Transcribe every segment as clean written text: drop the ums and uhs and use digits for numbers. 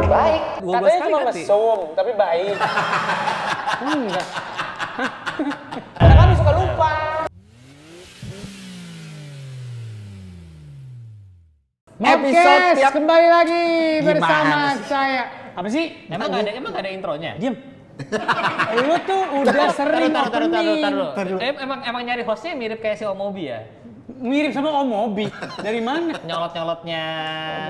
Baik. Katanya cuma mesum, tapi baik. Enggak. Karena kami suka lupa. Episode tiap- kembali lagi bersama Gimana sih? saya. Apa sih? Emang gak ada intronya? Diam. Lu tuh udah sering Taruh opening. dulu. Emang nyari hostnya mirip kayak si Om Mobi ya? Mirip sama Om Mobi. Dari mana? Nyolot-nyolotnya.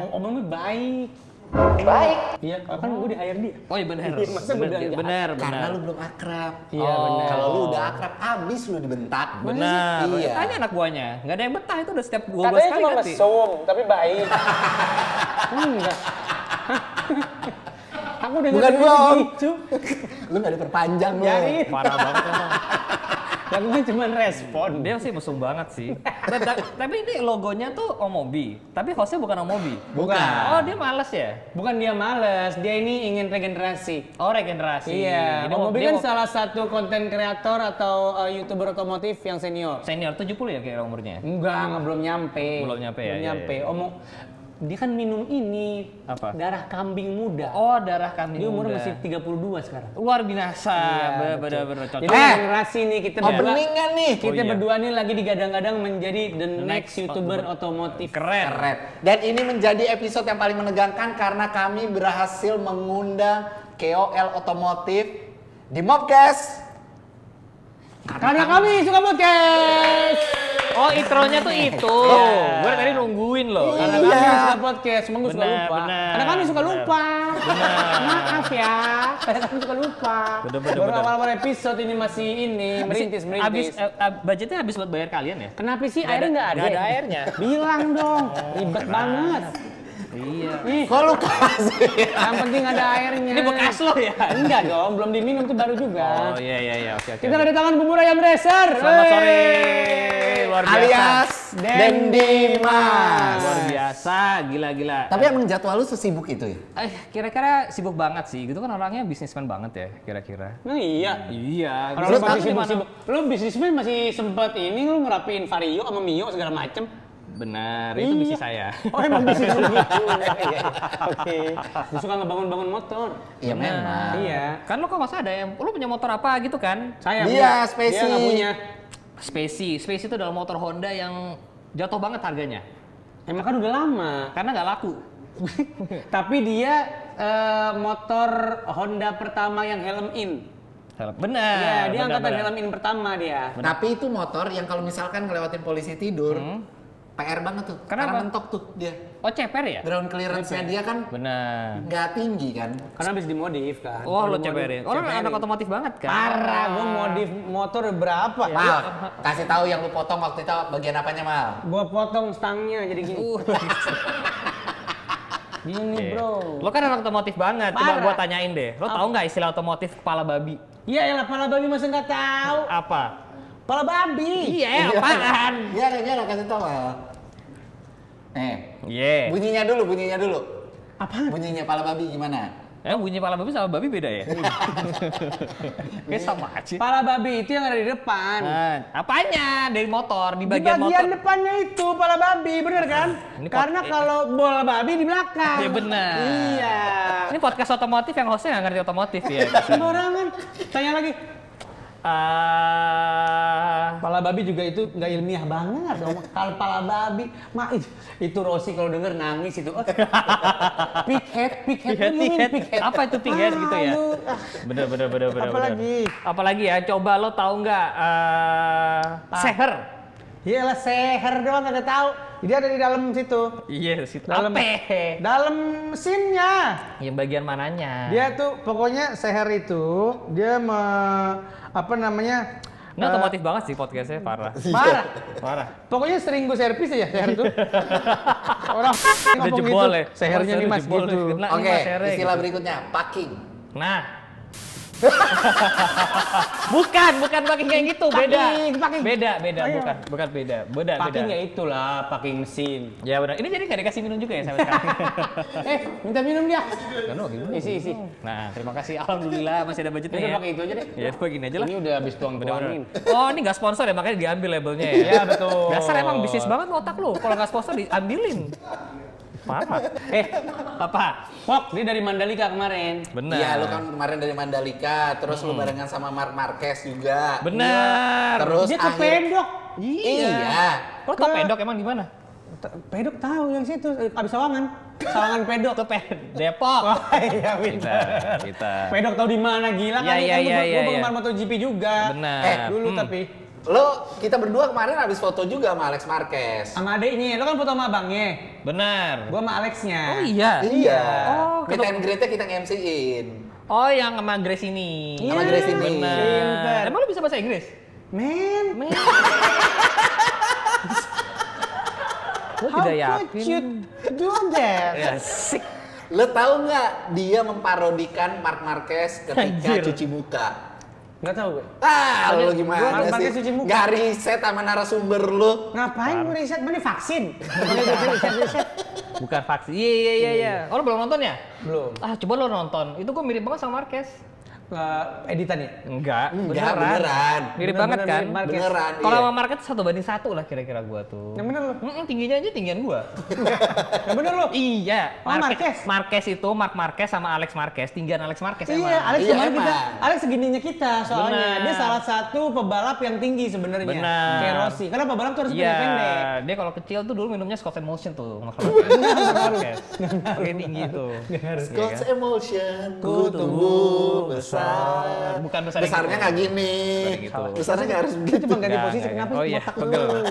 Om Mobi baik. Baik. Iya, kan gue di hire dia. Oh iya benar. Masa bener jahat? Benar. Karena lu belum akrab. Iya, benar. Kalau lu udah akrab, abis lu dibentak. Benar. Iya. Tanya anak buahnya. Gak ada yang betah itu udah setiap 12 Katanya kali cuma ganti. mesum, tapi baik. Enggak. Aku udah Bukan gua, Om. gitu. Lu gak diperpanjang lu. Yakin. Parah banget emang. Aku kan cuma respon. Dia sih mesum banget sih. Tapi ini logonya tuh Om Mobi. Tapi hostnya bukan Om Mobi. Bukan. Oh dia males ya? Bukan dia males, dia ini ingin regenerasi. Oh regenerasi. Iya, Ini Om Mobi dia kan salah satu konten kreator atau YouTuber otomotif yang senior. senior 70 ya kayak umurnya? Enggak, belum nyampe. Belum nyampe ya, Belum iya, nyampe. iya. Dia kan minum ini. Apa? Darah kambing muda. Oh darah kambing Dia umurnya muda. masih 32 sekarang. Luar biasa. Iya, Bener-bener cocok. Jadi generasi nih kita berdua. Opening kan nih? Kita Oh, iya. berdua nih lagi digadang-gadang menjadi the next next YouTuber otomotif. Keren. Keren. Dan ini menjadi episode yang paling menegangkan karena kami berhasil mengundang KOL otomotif di Mobcast. Karena kami suka podcast. Oh intronya tuh itu. Iya. Gue tadi nungguin loh. Karena Iya. kami suka podcast, emang gue suka Benar, lupa. benar. Karena kami suka lupa. Benar. Maaf ya, karena kami suka lupa. Benar, Baru benar. awal-awal episode ini masih ini merintis. Budgetnya habis buat bayar kalian ya? Kenapa sih airnya nggak ada? Nggak ada airnya. Bilang dong, ribet banget. Iya. Nih, Kok lu kasih? yang penting ada airnya. Ini bekas lo ya? Enggak dong, belum diminum tuh baru juga. Oh iya oke. Kita kedatangan bubur ayam racer. Selamat sore. Wey. Luar biasa. Alias Dendimas. Luar biasa, gila. Tapi emang jadwal lu sesibuk itu ya? Kira-kira sibuk banget sih. Gitu kan orangnya bisnismen banget ya, kira-kira. Nah iya. Iya. Kalau Lu lu tahu masih di mana? sibuk-sibuk, lu bisnismen masih sempet ini lu ngerapiin Vario sama Mio segala macem. Benar, itu bisnis saya. Oh emang bisnis lu gitu. Iya. Oke. Lu suka ngebangun-bangun motor. Iya memang. Iya. Kan lo kok masa ada yang, lo punya motor apa gitu kan? Saya Dia, punya. Spacey. Dia nggak punya. Spacey itu adalah motor Honda yang jatuh banget harganya. Emang kan udah lama. Karena nggak laku. Tapi dia motor Honda pertama yang helm in. Benar. Iya, dia benar, angkatan benar. helm in pertama dia. Tapi itu motor yang kalau misalkan ngelewatin polisi tidur, PR banget tuh. Kenapa? Karena mentok tuh dia. Oh ceper ya? Ground clearance-nya dia kan Benar. nggak tinggi kan. Karena habis dimodif kan. Oh lo Baru ceperin. modif, Oh lo ceperin. anak otomotif banget kan? Parah, gua modif motor berapa ya? Mal, kasih tahu yang lu potong waktu itu bagian apanya, Mal? Gua potong stangnya jadi gini. Gini Oke. bro. Lo kan anak otomotif banget. Coba Parah. gua tanyain deh. Lo tahu nggak istilah otomotif kepala babi? Iya elah, pala babi masa nggak tahu. Apa? Pala babi. Iya, apaan? Iya, kasih tahu, Mal. Iya. Bunyinya dulu. Apaan? Bunyinya pala babi gimana? Bunyi pala babi sama babi beda ya? Kayak sama aja. Pala babi itu yang ada di depan. Nah, apanya? Dari motor, di Di bagian bagian motor. depannya itu pala babi, bener kan? Ini Karena kalau bola babi di belakang. Iya benar. Iya. Ini podcast otomotif yang hostnya nggak ngerti otomotif ya. Sembarangan. Tanya lagi. Pala babi juga itu nggak ilmiah banget dong. Kalau pala babi, itu Rossi kalau denger nangis itu. Pig head. Apa itu pig head gitu ya? Aduh. Bener. Apalagi? Apalagi ya? Coba lo tahu nggak? Seher. Iyalah seher doang nggak tahu. Dia ada di dalam situ. Iya, situ. Dalam Apa? dalam mesinnya. Yang bagian mananya? Dia tuh pokoknya seher itu dia apa namanya? Ini otomotif banget sih podcastnya, parah. Parah. Pokoknya sering gue servis aja seher itu. Orang Udah ngomong jebol gitu. ya? Sehernya nih mas jebol gitu. Nah, ini Oke, mas sehernya istilah gitu. berikutnya, parking. Nah. bukan pakai kayak gitu, beda. Parking. Beda, Ayo. bukan beda. Beda. Parking ya itulah, parking mesin. Ya benar. Ini jadi nggak dikasih minum juga ya sampai sekarang. Minta minum dia. Kan lo gimana? Isi. Nah, terima kasih. Alhamdulillah masih ada budgetnya Udah ya. pakai itu aja deh. Ya, begini aja lah. Ini udah habis tuang-tuangin. Oh, ini nggak sponsor ya, makanya diambil labelnya ya. Iya, betul. Dasar emang bisnis banget otak lo. Kalau nggak sponsor diambilin. Parah. Apa? Pok, dia dari Mandalika kemarin. Benar. Iya, lu kan kemarin dari Mandalika, terus lu barengan sama Marc Marquez juga. Benar. Terus Dia ke pedok. Iya. Lo tau pedok emang di mana? Pedok tahu yang situ, abis Sawangan. Sawangan pedok. Itu Depok. Oh iya, pintar. Kita. Pedok tahu di mana gila kan? Iya, iya, Gue iya, penggemar iya. MotoGP juga. Benar. Dulu tapi Kita berdua kemarin habis foto juga sama Alex Marquez. sama adeknya, lo kan foto sama abangnya. Benar. Gua sama Alexnya. Oh iya. Iya. Oh, Meet and greet-nya kita nge-MC-in. Oh, yang sama Grace ini. Iya, Sama Grace ini. Benar. Pintar. Emang lu bisa bahasa Inggris? Men, Gue how tidak could you yakin. do that? Ya, sik. Lo tahu nggak dia memparodikan Marc Marquez ketika Anjir. cuci muka? Nggak tahu gue. Ah, lo Marc gimana Marquez sih? cuci muka. Gak riset sama narasumber lo. Ngapain gue riset? Mana vaksin? Riset. Bukan vaksin. Iya. Oh, lo belum nonton ya? Belum. Ah, coba lo nonton. Itu gue mirip banget sama Marquez. Editan ya? Enggak, Enggak, beneran. Mirip Bener-bener banget kan? mirip Marquez. Beneran, Kalau iya. sama Marquez 1:1 lah kira-kira gua tuh. Yang bener lo? Tingginya aja tinggian gua. Yang bener lo? Iya, Oh, Marquez. Marquez itu Marc Marquez sama Alex Marquez, tinggian Alex Marquez emang. Iya, Alex Iya, kemarin kita, emang. Alex segininya kita soalnya. Benar. Dia salah satu pebalap yang tinggi sebenarnya. Benar. Kayak Rossi. Karena pebalap tuh harus Iya, pendek-pendek. dia kalau kecil tuh dulu minumnya Scotch Emotion tuh, Marquez. Kayak tinggi tuh. Scotch Iya kan? Emotion, ku tumbuh besar. Bukan besar Besarnya nggak gini. Bukan gitu. Besarnya nggak harus Kita begitu. cuma ganti Nggak, posisi, nggak. kenapa Oh sih iya, botak pegel. lu?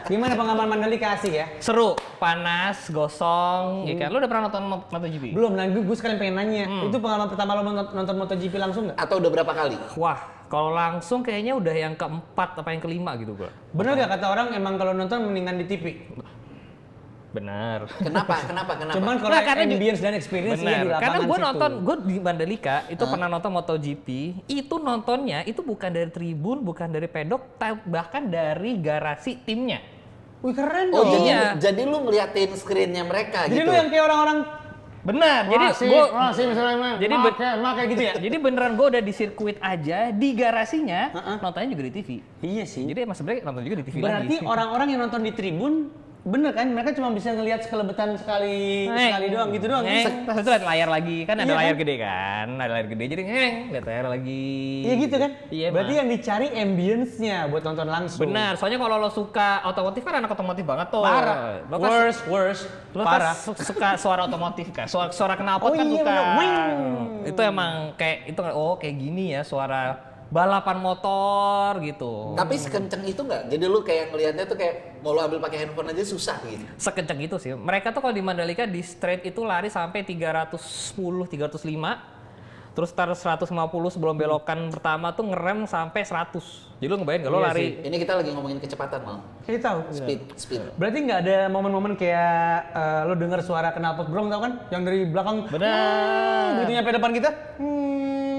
Gimana pengalaman Mandalika asik ya? Seru, panas, gosong, ya kan? Lu udah pernah nonton MotoGP? Belum, nah gue sekalian pengen nanya. Itu pengalaman pertama lo nonton MotoGP langsung nggak? Atau udah berapa kali? Wah, kalau langsung kayaknya udah yang keempat apa yang kelima gitu gua. Bener gak kata orang emang kalau nonton mendingan di TV? Benar. Kenapa? Cuman kalau Nah, karena ambience dan experience iya di Benar. lapangan Karena gue situ. nonton, gue di Mandalika itu pernah nonton MotoGP. Itu nontonnya itu bukan dari tribun, bukan dari pedok, bahkan dari garasi timnya. Wih keren Oh, dong. jadi lu ngeliatin screen-nya mereka Jadi gitu. lu yang kayak orang-orang Benar. Jadi gue, sih misalnya jadi kayak gitu ya. jadi beneran gue udah di sirkuit aja di garasinya, nontonnya juga di TV. Iya sih. Jadi emang sebenarnya nonton juga di TV Berarti lagi. orang-orang yang nonton di tribun bener kan? Mereka cuma bisa ngelihat sekelebetan sekali doang gitu doang. Terus itu lihat layar lagi, kan ada Iya layar kan? gede kan, ada layar gede jadi lihat layar lagi. Iya gitu kan? Iya. Berarti emang. yang dicari ambience-nya buat nonton langsung. Benar, soalnya kalau lo suka otomotif kan anak otomotif banget tuh. Parah. Lo kan, Worst. lo Parah. kan suka suara otomotif kan, suara knalpot Oh kan iya, suka. bener. Wing. Itu emang kayak itu kayak gini ya suara balapan motor gitu. Tapi sekenceng itu nggak? Jadi lu kayak ngelihatnya tuh kayak mau lu ambil pakai handphone aja susah gitu. Sekenceng itu sih. Mereka tuh kalau di Mandalika di straight itu lari sampai 310, 305. Terus tar 150 sebelum belokan pertama tuh ngerem sampai 100. Jadi lu ngebayang gak lo Iya lari. sih. Ini kita lagi ngomongin kecepatan, Mal. Kayak tahu. Speed. Berarti nggak ada momen-momen kayak lo denger suara knalpot brong tau kan? Yang dari belakang. Benar. Begitu nyampe depan kita.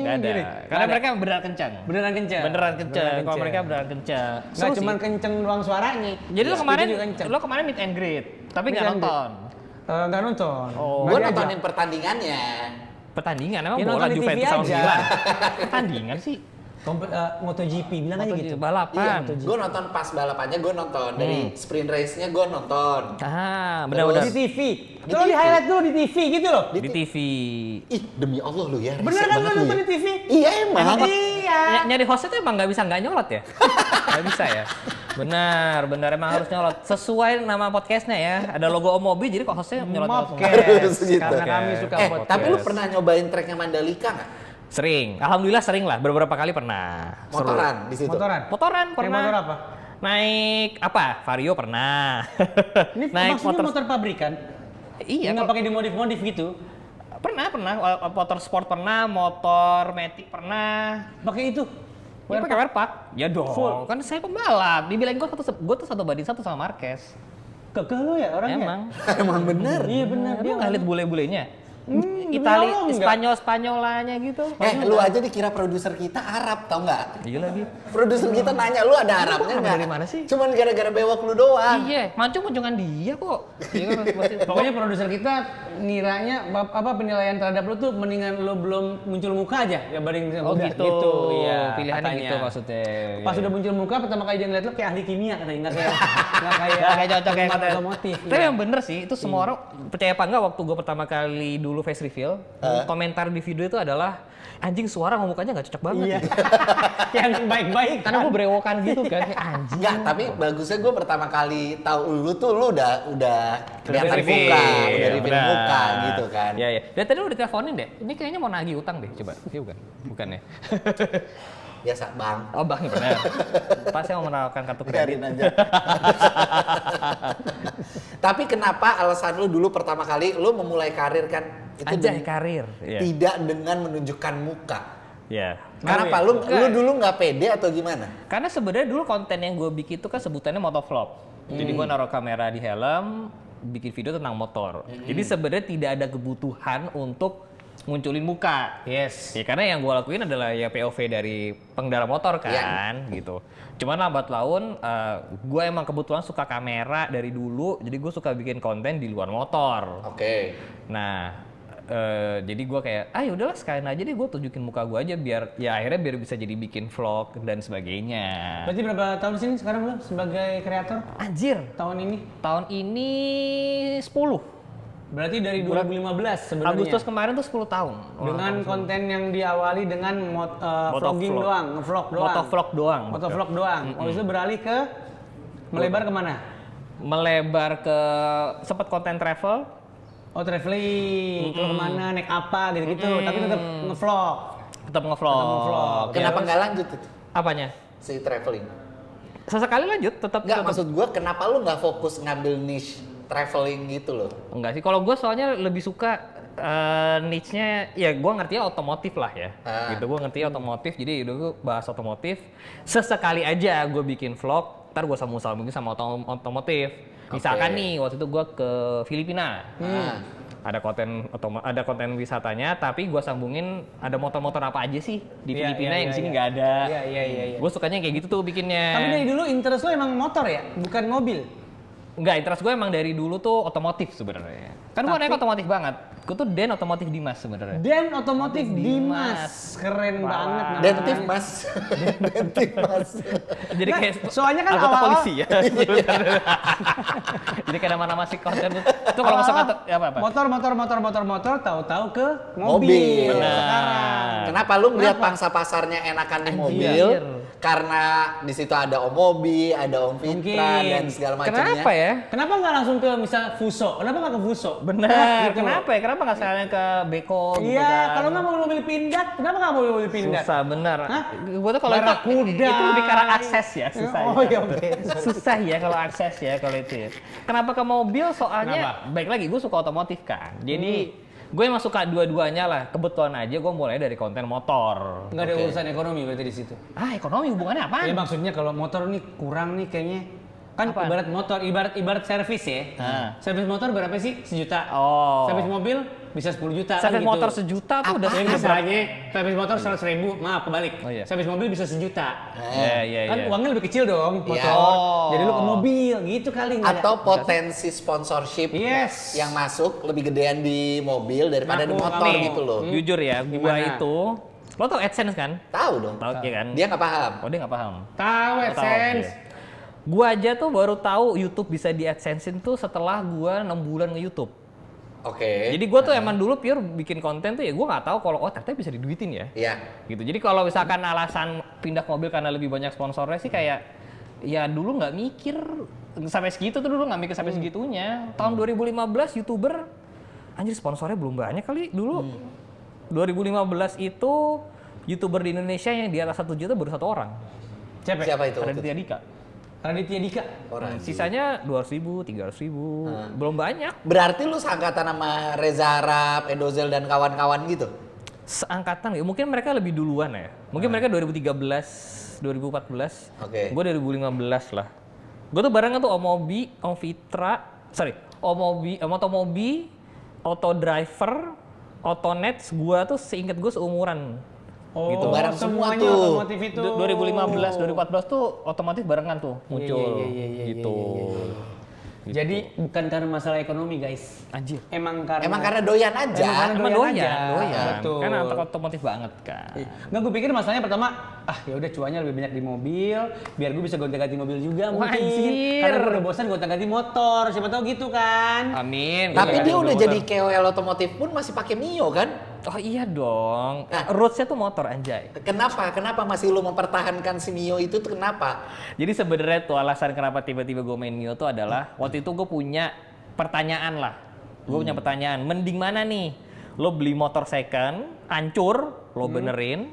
Nggak ada. gini. Karena Nggak ada. mereka beneran kencang. beneran kencang. Beneran kencang. Kalau mereka beneran kencang. Nggak Seru cuma sih. kenceng doang suaranya. Jadi lo kemarin Speednya juga kenceng. meet and greet, tapi Meet nggak and greet. nonton. Nggak nonton. Oh. Gua Bagi aja. nontonin pertandingannya. Pertandingan emang Ya, bola nonton di TV Juventus sama aja. Milan. Pertandingan sih. MotoGP bilang aja gitu. Balapan. Gue nonton pas balapannya, gue nonton. Dari sprint race-nya gue nonton. Ah, Terus- benar-benar Di TV. Di Kalau di TV. highlight dulu di TV gitu loh. di TV. Ih, demi Allah lu ya. Bener riset kan banget lo lu nonton ya. di TV? Iya emang. Iya. Nyari hostnya tuh emang nggak bisa nggak nyolot ya? Nggak bisa ya? Benar emang harus nyolot. Sesuai nama podcastnya ya. Ada logo Omobi, jadi kok hostnya nyolot langsung. Mobcast. Gitu. Karena kami suka podcast. Tapi lu pernah nyobain treknya Mandalika nggak? Sering, alhamdulillah sering lah. Beberapa kali pernah. Seru. Motoran di situ. Motoran. Motoran Naik pernah. motor apa? Naik apa? Vario pernah. Ini Naik maksudnya motor pabrikan? Iya, Nggak pakai dimodif-modif gitu? pernah. Motor sport pernah, motor matic pernah. Pakai itu? Ya, pakai wearpack. Ya dong. Full. Kan saya pembalap. Dibilang gue tuh 1:1 sama Marquez. Kekeh lo ya orangnya? Emang. Emang bener. Iya benar. Dia nggak lihat bule-bulenya. Itali, Lo enggak? Spanyolanya gitu. Lu aja dikira produser kita Arab, tau nggak? Iya lagi. Produser kita nanya, lu ada Arabnya nggak? Dari mana sih? Cuman gara-gara bewok lu doang. Iya, mancung-mancungan dia kok. Iya kan pasti. Pokoknya produser kita ngiranya apa penilaian terhadap lu tuh mendingan lu belum muncul muka aja ya banding Oh udah, gitu. iya, Pilihannya katanya. gitu maksudnya. Pas Iya. udah muncul muka pertama kali dia ngeliat lu kayak ahli kimia katanya, nggak kayak Nggak kayak cocok kayak kata otomotif. Tapi iya. yang bener sih, itu semua orang percaya apa enggak waktu gue pertama kali dulu face reveal, komentar di video itu adalah anjing suara sama mukanya nggak cocok banget. Iya. gitu. Yang baik-baik. Karena gue berewokan gitu kan, kayak anjing. Enggak, tapi bagusnya gue pertama kali tahu lu tuh lu udah kelihatan reveal, muka, udah reveal benar. muka gitu kan. Iya, iya. Dan tadi udah diteleponin deh. Ini kayaknya mau nagih utang deh, coba. Iya bukan? Bukan ya? Biasa, Bang. Oh bang, benar. Pas saya mau menawarkan kartu kredit. Biarin aja. Tapi kenapa alasan lu dulu pertama kali lu memulai karir kan itu Anjay karir. Iya. tidak dengan menunjukkan muka. Iya. Kenapa lu dulu nggak pede atau gimana? Karena sebenarnya dulu konten yang gue bikin itu kan sebutannya motovlog. Jadi gue naruh kamera di helm, bikin video tentang motor. Jadi sebenarnya tidak ada kebutuhan untuk munculin muka. Yes. Ya karena yang gue lakuin adalah ya POV dari pengendara motor kan, gitu. Cuman lambat laun, gue emang kebetulan suka kamera dari dulu, jadi gue suka bikin konten di luar motor. Oke. Nah, jadi gue kayak, udahlah sekalian aja deh gue tunjukin muka gue aja biar ya akhirnya biar bisa jadi bikin vlog dan sebagainya. Berarti berapa tahun sini sekarang lu sebagai kreator Anjir, tahun ini? tahun ini 10. Berarti dari 2015 sebenarnya. Agustus kemarin tuh 10 tahun. Dengan konten yang diawali dengan vlogging Motovlog. doang, ngevlog doang. Motovlog doang. Motovlog doang. Habis itu beralih ke melebar kemana? Melebar ke sempat konten travel. Oh traveling, kalau kemana, naik apa gitu-gitu. Tapi tetap ngevlog. Tetap ngevlog. ngevlog. Kenapa nggak lanjut itu Apanya? si traveling? Sesekali lanjut, tetap. Nggak, maksud gue kenapa lu nggak fokus ngambil niche traveling gitu loh? Enggak sih, kalau gue soalnya lebih suka niche-nya, ya gue ngertinya otomotif lah ya. Gitu, gue ngertinya otomotif, jadi udah gue bahas otomotif. Sesekali aja gue bikin vlog, ntar gue sambung-sambungin sama otomotif. Misalkan nih, waktu itu gue ke Filipina. Ada konten wisatanya, tapi gue sambungin ada motor-motor apa aja sih di Iya, Filipina iya, yang di iya, sini iya. nggak ada. Iya. Gue sukanya kayak gitu tuh bikinnya. Tapi dari dulu interest lo emang motor ya, bukan mobil. Enggak, interest gue emang dari dulu tuh otomotif sebenarnya. Kan gue naik otomotif banget. Gue tuh Den Otomotif Dimas sebenarnya. Dan otomotif Dimas. Dimas, keren banget. namanya. Dentif mas, dentif mas. Jadi Nah, kayak soalnya kan anggota awal-awal- polisi ya. Jadi kayak nama-nama si konten itu kalau masuk kantor ya apa? Motor, tahu-tahu ke Mobil. mobil. Benar. Sekarang. Kenapa lu ngeliat pangsa pasarnya enakan di mobil? Anjir. Karena di situ ada Om Mobi, ada Om Fitra Mungkin. dan segala macamnya. Kenapa ya? Kenapa nggak langsung ke misal Fuso? Kenapa nggak ke Fuso? Benar. Gitu. Kenapa ya? Kenapa nggak sekalian ke Beko gitu Iya, kan? kalau nggak mau mobil pindad, kenapa nggak mau mobil pindad? Susah benar. Hah? Gue tuh kalau Barakuda. itu lebih karena akses ya, susah. Oh ya. iya, oke. Susah ya kalau akses ya kalau itu ya. Kenapa ke mobil? Soalnya baik lagi gue suka otomotif kan. Jadi gue emang suka dua-duanya lah. Kebetulan aja gue mulai dari konten motor. Nggak ada urusan ekonomi berarti di situ. Ekonomi hubungannya apaan? Ya maksudnya kalau motor nih kurang nih kayaknya. Kan Apaan? ibarat motor, ibarat servis ya. Servis motor berapa sih? 1 juta. Oh. Servis mobil bisa 10 juta. Servis kan motor gitu. 1 juta tuh udah Ya misalnya servis motor 100.000, maaf kebalik. Oh, iya. Servis mobil bisa 1 juta. Iya. Kan uangnya lebih kecil dong motor. Iya. Oh. Jadi lu ke mobil gitu kali nggak ada. Atau potensi sponsorship Yes. yang masuk lebih gedean di mobil daripada di Ngaku motor kali. gitu loh. Jujur ya, gua Gimana? itu lo tau AdSense kan? Tahu dong. Tahu ya kan? Dia nggak paham. Oh dia nggak paham. Tahu Lo tahu, AdSense. iya. Gua aja tuh baru tahu YouTube bisa di AdSense-in tuh setelah gua 6 bulan nge-YouTube. Oke. Jadi gua tuh emang dulu pure bikin konten tuh ya gua nggak tahu kalau ternyata bisa diduitin ya. Iya. Gitu. Jadi kalau misalkan alasan pindah ke mobil karena lebih banyak sponsornya sih kayak ya dulu nggak mikir sampai segitu tuh dulu nggak mikir sampai segitunya. Tahun 2015 YouTuber anjir sponsornya belum banyak kali dulu. 2015 itu YouTuber di Indonesia yang di atas 1 juta baru 1 orang. Siapa itu? Raditya Dika. Raditya Dika. Orang. Sisanya 200.000, 300.000. Belum banyak. Berarti lu seangkatan sama Reza Arab, Edozel dan kawan-kawan gitu? Seangkatan ya. Mungkin mereka lebih duluan ya. Mungkin mereka 2013, 2014. Oke. Gue 2015 lah. Gue tuh barengan tuh Om Mobi, Om Fitra, Motomobi, Auto Driver, Otonets gua tuh seinget gua seumuran. Oh, Gitu. Barang semua semuanya tuh. otomotif itu. 2015, 2014 tuh otomatis barengan tuh muncul Iya, gitu. Gitu. Jadi bukan karena masalah ekonomi, guys. Anjir. Emang karena Emang karena doyan aja. Emang doyan doyan, aja. doyan. Betul. Kan otomotif banget kan. Nggak, gue pikir masalahnya pertama, ya udah cuannya lebih banyak di mobil, biar gue bisa gonta-ganti mobil juga Wah, mungkin. anjir. Karena gue udah bosan gonta-ganti motor, siapa tahu gitu kan. Amin. Tapi Gitu dia kan, udah motor. jadi KOL otomotif pun masih pakai Mio kan? Oh iya dong. Nah. Roots-nya tuh motor anjay. Kenapa? Kenapa masih lu mempertahankan si Mio itu tuh kenapa? Jadi sebenarnya tuh alasan kenapa tiba-tiba gue main Mio tuh adalah waktu itu gue punya pertanyaan lah. Gue punya pertanyaan, mending mana nih? Lo beli motor second, hancur, lo benerin,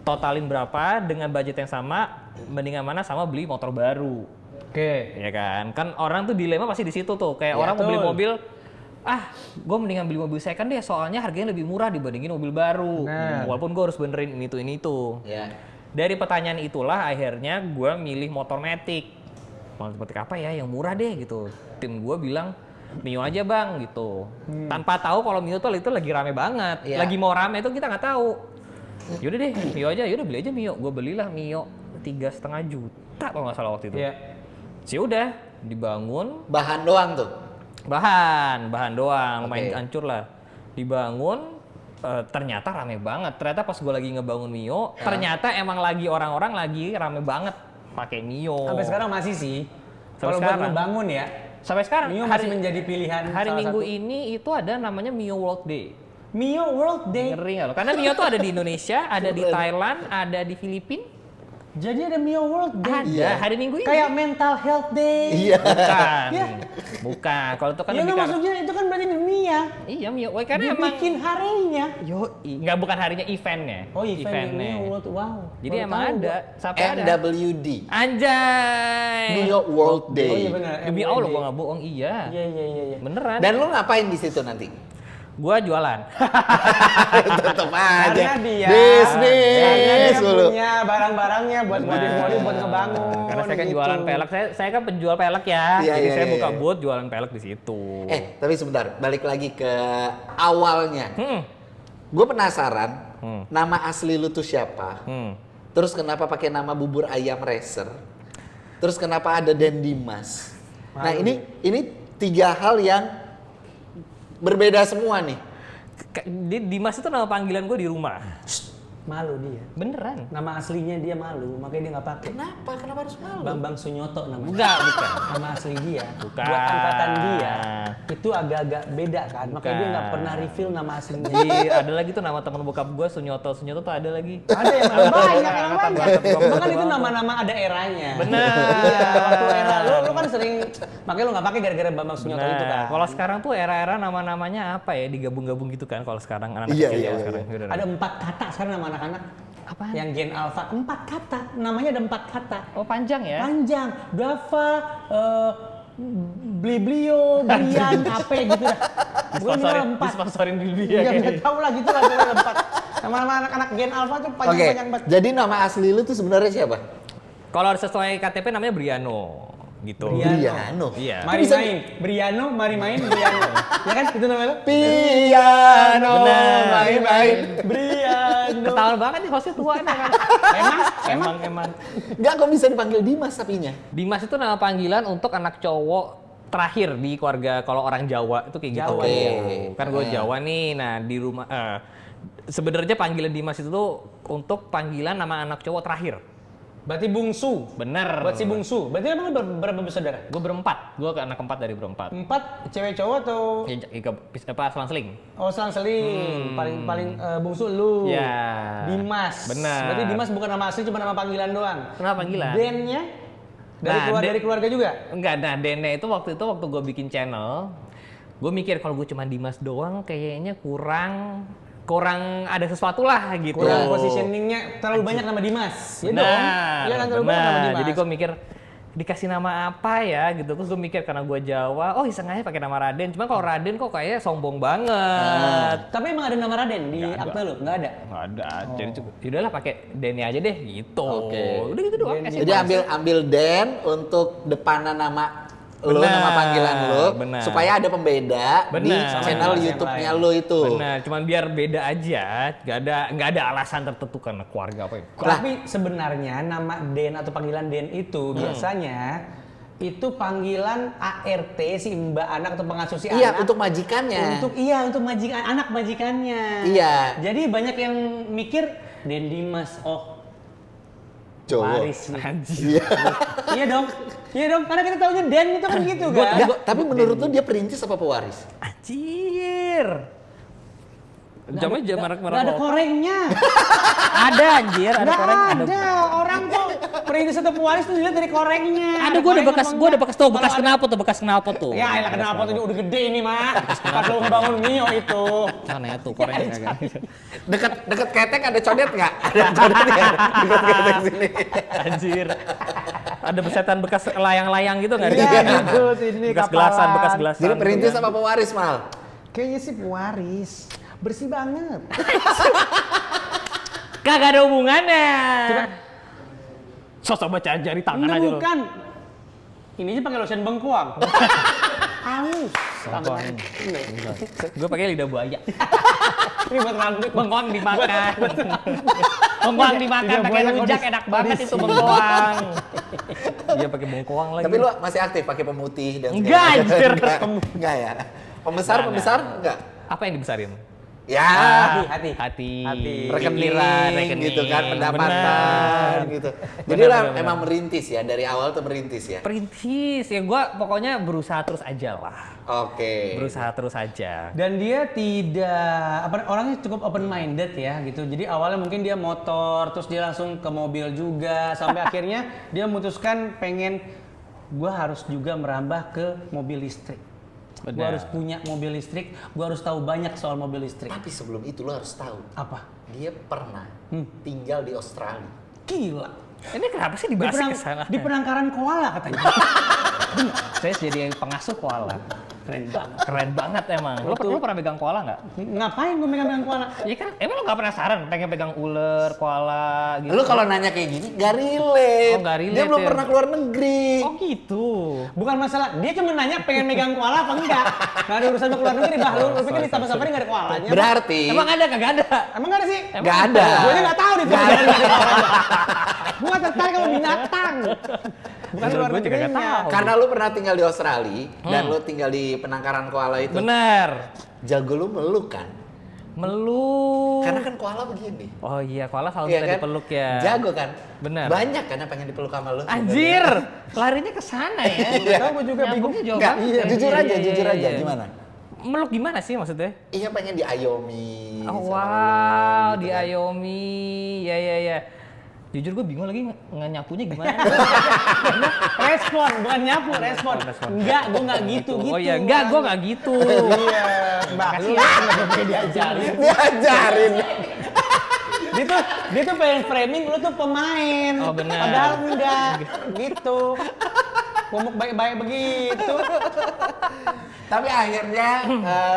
totalin berapa dengan budget yang sama, mendingan mana sama beli motor baru. Oke. Ya kan? Kan orang tuh dilema pasti di situ tuh. Kayak Ya, orang mau beli betul. mobil, gue mendingan beli mobil second deh, soalnya harganya lebih murah dibandingin mobil baru. Benar. Walaupun gue harus benerin ini tuh. Ya. Dari pertanyaan itulah akhirnya gue milih motor Matic. Motor Matic apa ya yang murah deh gitu. Tim gue bilang Mio aja bang gitu. Tanpa tahu kalau Mio tuh itu lagi rame banget. Iya. Lagi mau rame itu kita nggak tahu. Yaudah deh Mio aja, yaudah beli aja Mio. Gue belilah Mio 3,5 juta kalau nggak salah waktu itu. Iya. Sih udah dibangun Bahan doang tuh. bahan doang lumayan Oke. hancur lah. Dibangun ternyata rame banget. Ternyata pas gue lagi ngebangun Mio, ternyata emang lagi orang-orang lagi rame banget pakai Mio. Sampai sekarang masih sih. Sampai Kalau buat sekarang. ngebangun ya, Sampai sekarang Mio masih menjadi pilihan hari salah Minggu satu. ini itu ada namanya Mio World Day. Mio World Day. Ngeri nggak lo? Karena Mio tuh ada di Indonesia, ada di Thailand, ada di Filipina. Jadi ada Mio World Day. Ada Iya. hari Minggu ini. Kayak mental health day. Iya. Bukan. Iya. Bukan. Kalau itu kan Iya lebih nggak, karena- maksudnya itu kan berarti dunia. Iya Mio. Wah, karena emang Dibikin harinya. nggak bukan harinya eventnya. Oh eventnya Mio World, wow. Jadi Baru emang tahu ada. gua. Sampai ada. NWD. Anjay. New York World Oh iya Day. benar. Demi MWD. Allah gua nggak bohong, iya. Iya. Beneran. Dan lu ngapain di situ nanti? Gua jualan. Tetep aja. Karena dia Bisnis dulu. punya barang-barangnya buat modif-modif buat ngebangun. Karena saya kan gitu. jualan pelek. Saya kan penjual pelek ya. Iya, Jadi iya, saya iya, buka iya. booth jualan pelek di situ. Tapi sebentar, balik lagi ke awalnya. Hmm. Gue penasaran, Hmm. nama asli lu tuh siapa? Hmm. Terus kenapa pakai nama Bubur Ayam Racer? Terus kenapa ada Den Dimas? Nah ini tiga hal yang berbeda semua nih. Dimas itu nama panggilan gue di rumah. Malu dia. Beneran. Nama aslinya dia malu, makanya dia nggak pakai. Kenapa? Kenapa harus malu? Bambang Sunyoto namanya. Enggak, bukan. Nama asli dia. Bukan. Buat angkatan dia. Itu agak-agak beda kan. Makanya dia nggak Bukan. pernah reveal nama aslinya. Jadi ada lagi tuh nama temen bokap gue Sunyoto tuh ada lagi. Ada yang banyak, yang Angkatan banyak. bokap Bahkan itu gua. nama-nama ada eranya. Bener. Iya, waktu era lu kan sering, makanya lu nggak pakai gara-gara Bambang Sunyoto Nah, itu kan. kalau sekarang tuh era-era nama-namanya apa ya digabung-gabung gitu kan kalau sekarang anak-anak Iya, kecil iya, zaman iya. sekarang. Yaudah, Ada 4 kata sekarang nama anak-anak. Apaan? Yang Gen Alpha 4 kata, namanya ada 4 kata. Oh panjang ya? Panjang, Dava, Bliblio, Brian, apa gitu dah. Gue bilang 4. Disponsorin dulu Ya ya. nggak tahu lah gitu lah, pokoknya 4. Nama anak-anak Gen Alpha tuh Oke, panjang-panjang banget. jadi nama asli lu tuh sebenarnya siapa? Kalau sesuai KTP namanya Briano gitu. Briano. Iya. Mari Bisa- main, Briano, mari main, Briano. Ya kan, itu namanya lo? Piano, Bener. main-main. Briano. Ketahuan banget nih hostnya tua nih kan. emang. Enggak, kok bisa dipanggil Dimas tapinya? Dimas itu nama panggilan untuk anak cowok terakhir di keluarga kalau orang Jawa itu kayak gitu. Jawa, iya. Kan gue Jawa nih. Nah, di rumah sebenarnya panggilan Dimas itu tuh untuk panggilan nama anak cowok terakhir. Berarti bungsu. Bener. Buat si bungsu. Berarti emang lu berapa bersaudara? Gue berempat. Gue ke anak keempat dari berempat. 4 cewek cowok atau Apa selang-seling? oh selang-seling. Paling bungsu lu. Ya. Dimas. Bener. Berarti Dimas bukan nama asli, cuma nama panggilan doang. Nama panggilan? Den-nya Nah, dari keluarga juga. Enggak, nah Dene itu waktu gue bikin channel, gue mikir kalau gue cuma Dimas doang kayaknya kurang ada sesuatu lah gitu. Kurang positioningnya terlalu banyak nama Dimas. Ya dong. Iya kan terlalu banyak nama Dimas. Jadi gue mikir dikasih nama apa ya gitu. Terus gue mikir karena gue Jawa, oh iseng aja pakai nama Raden. Cuma kalau Raden kok kayaknya sombong banget. Tapi emang ada nama Raden di Nggak akte lu? Nggak ada. Nggak ada. Jadi yaudahlah pakai Dene aja deh gitu. Oke. Udah gitu doang. kasih Jadi nama. ambil Den untuk depanan nama lo, Benar, nama panggilan lo, benar. supaya ada pembeda di Benar. channel Sama YouTube-nya yang lo itu. Benar, cuman biar beda aja, nggak ada alasan tertentu karena keluarga apa ya. Tapi sebenarnya nama Den atau panggilan Den itu biasanya itu panggilan ART si mbak anak atau pengasuh si Iya, anak. untuk majikannya. Untuk majikan anak majikannya. Iya. Jadi banyak yang mikir Den Dimas, oh Cowok. Waris nih. Anjir. Iya dong. Iya dong, karena kita taunya Den itu kan gitu kan. Enggak, tapi menurut lo dia perintis apa pewaris? Anjir. Jamnya jam Nggak ada korengnya. Ada anjir, ada Nggak koreng, ada. Orang tuh perintis atau pewaris tuh dilihat dari korengnya. Ada, gue ada koreng bekas apa tuh, bekas knalpot tuh. Ya elah kenapa tuh udah gede ini mah. Pas lu ngebangun Mio itu. Mana ya tuh korengnya kan. Deket ketek ada codet nggak? Ada codet nggak? Deket ketek sini. Anjir. Ada besetan bekas layang-layang gitu nggak? Iya gitu sini Bekas kapalan. gelasan. Jadi perintis apa pewaris, Mal? Kayaknya sih pewaris. Bersih banget. Kagak ada hubungannya. Sosok baca jari tangan Enggak, aja lo. bukan. Ini aja pakai lotion bengkoang. Halus. Bengkoang. Gue pakai lidah buaya. Ini buat rambut. Bengkoang dimakan. Bengkoang dimakan Lidah pakai buaya rujak kok enak banget itu bengkoang. Iya pakai bengkoang lagi. Tapi lu masih aktif pakai pemutih dan Enggak, anjir. Enggak ya? Pembesar enggak? Apa yang dibesarin? Ya, Hati. rekening rekening, gitu kan, pendapatan benar. gitu. Jadi Benar, lah benar, emang merintis ya, dari awal tuh merintis ya. Perintis ya, gue pokoknya berusaha terus aja lah. Oke. Berusaha terus aja. Dan dia tidak orangnya cukup open minded ya gitu. Jadi awalnya mungkin dia motor, terus dia langsung ke mobil juga sampai akhirnya dia memutuskan pengen gua harus juga merambah ke mobil listrik. Gua Benar. harus punya mobil listrik, gua harus tahu banyak soal mobil listrik. Tapi sebelum itu lo harus tahu, Apa? dia pernah tinggal di Australia. Gila. Ini kenapa sih Di, dibahas ke sana? di penangkaran koala katanya. Saya jadi pengasuh koala. Keren banget. Keren banget emang. Lo pernah pegang koala nggak? Ngapain gua megang koala? Iya kan, emang lo nggak penasaran pengen pegang ular, koala gitu? Lu kalau nanya kayak gini, gak relate. Oh, nggak relate Dia belum ya. pernah keluar negeri. Oh gitu. Bukan masalah, dia cuma nanya pengen megang koala apa enggak. Nggak ada urusan sama keluar negeri, bah. Lu pikir di Safari nggak ada koalanya? Berarti Emang ada kagak ada? Emang nggak ada sih? nggak ada. Gue aja nggak tahu di Nggak ada. Gue tertarik sama binatang. Bukan Bener, luar gue juga nggak negerinya. tahu. Karena lu pernah tinggal di Australia dan lu tinggal di penangkaran koala itu. Bener. Jago lu meluk kan? Meluk. Karena kan koala begini. Oh iya, koala selalu Iya bisa kan? dipeluk ya. Jago kan? Bener. Banyak kan yang pengen dipeluk sama lu. Anjir, larinya ke sana ya. Nggak tahu, gue juga bingung. Nyambungnya jauh Enggak, banget iya, ya. jujur Iya, aja, iya, jujur iya, aja. iya. Gimana? Meluk gimana sih maksudnya? Iya pengen diayomi. Oh, sama wow, lu, gitu di kan. Ayomi. Ya. Jujur gue bingung lagi nyapunya gimana. Respon, bukan nyapu, respon. Enggak, gue nggak gitu. Oh iya, enggak, gue nggak gitu. Iya, mbak. Lu kenapa diajarin? Diajarin. Dia tuh pengen framing lu tuh pemain. Oh, benar. Padahal enggak, gitu. Ngomong baik-baik begitu. Tapi akhirnya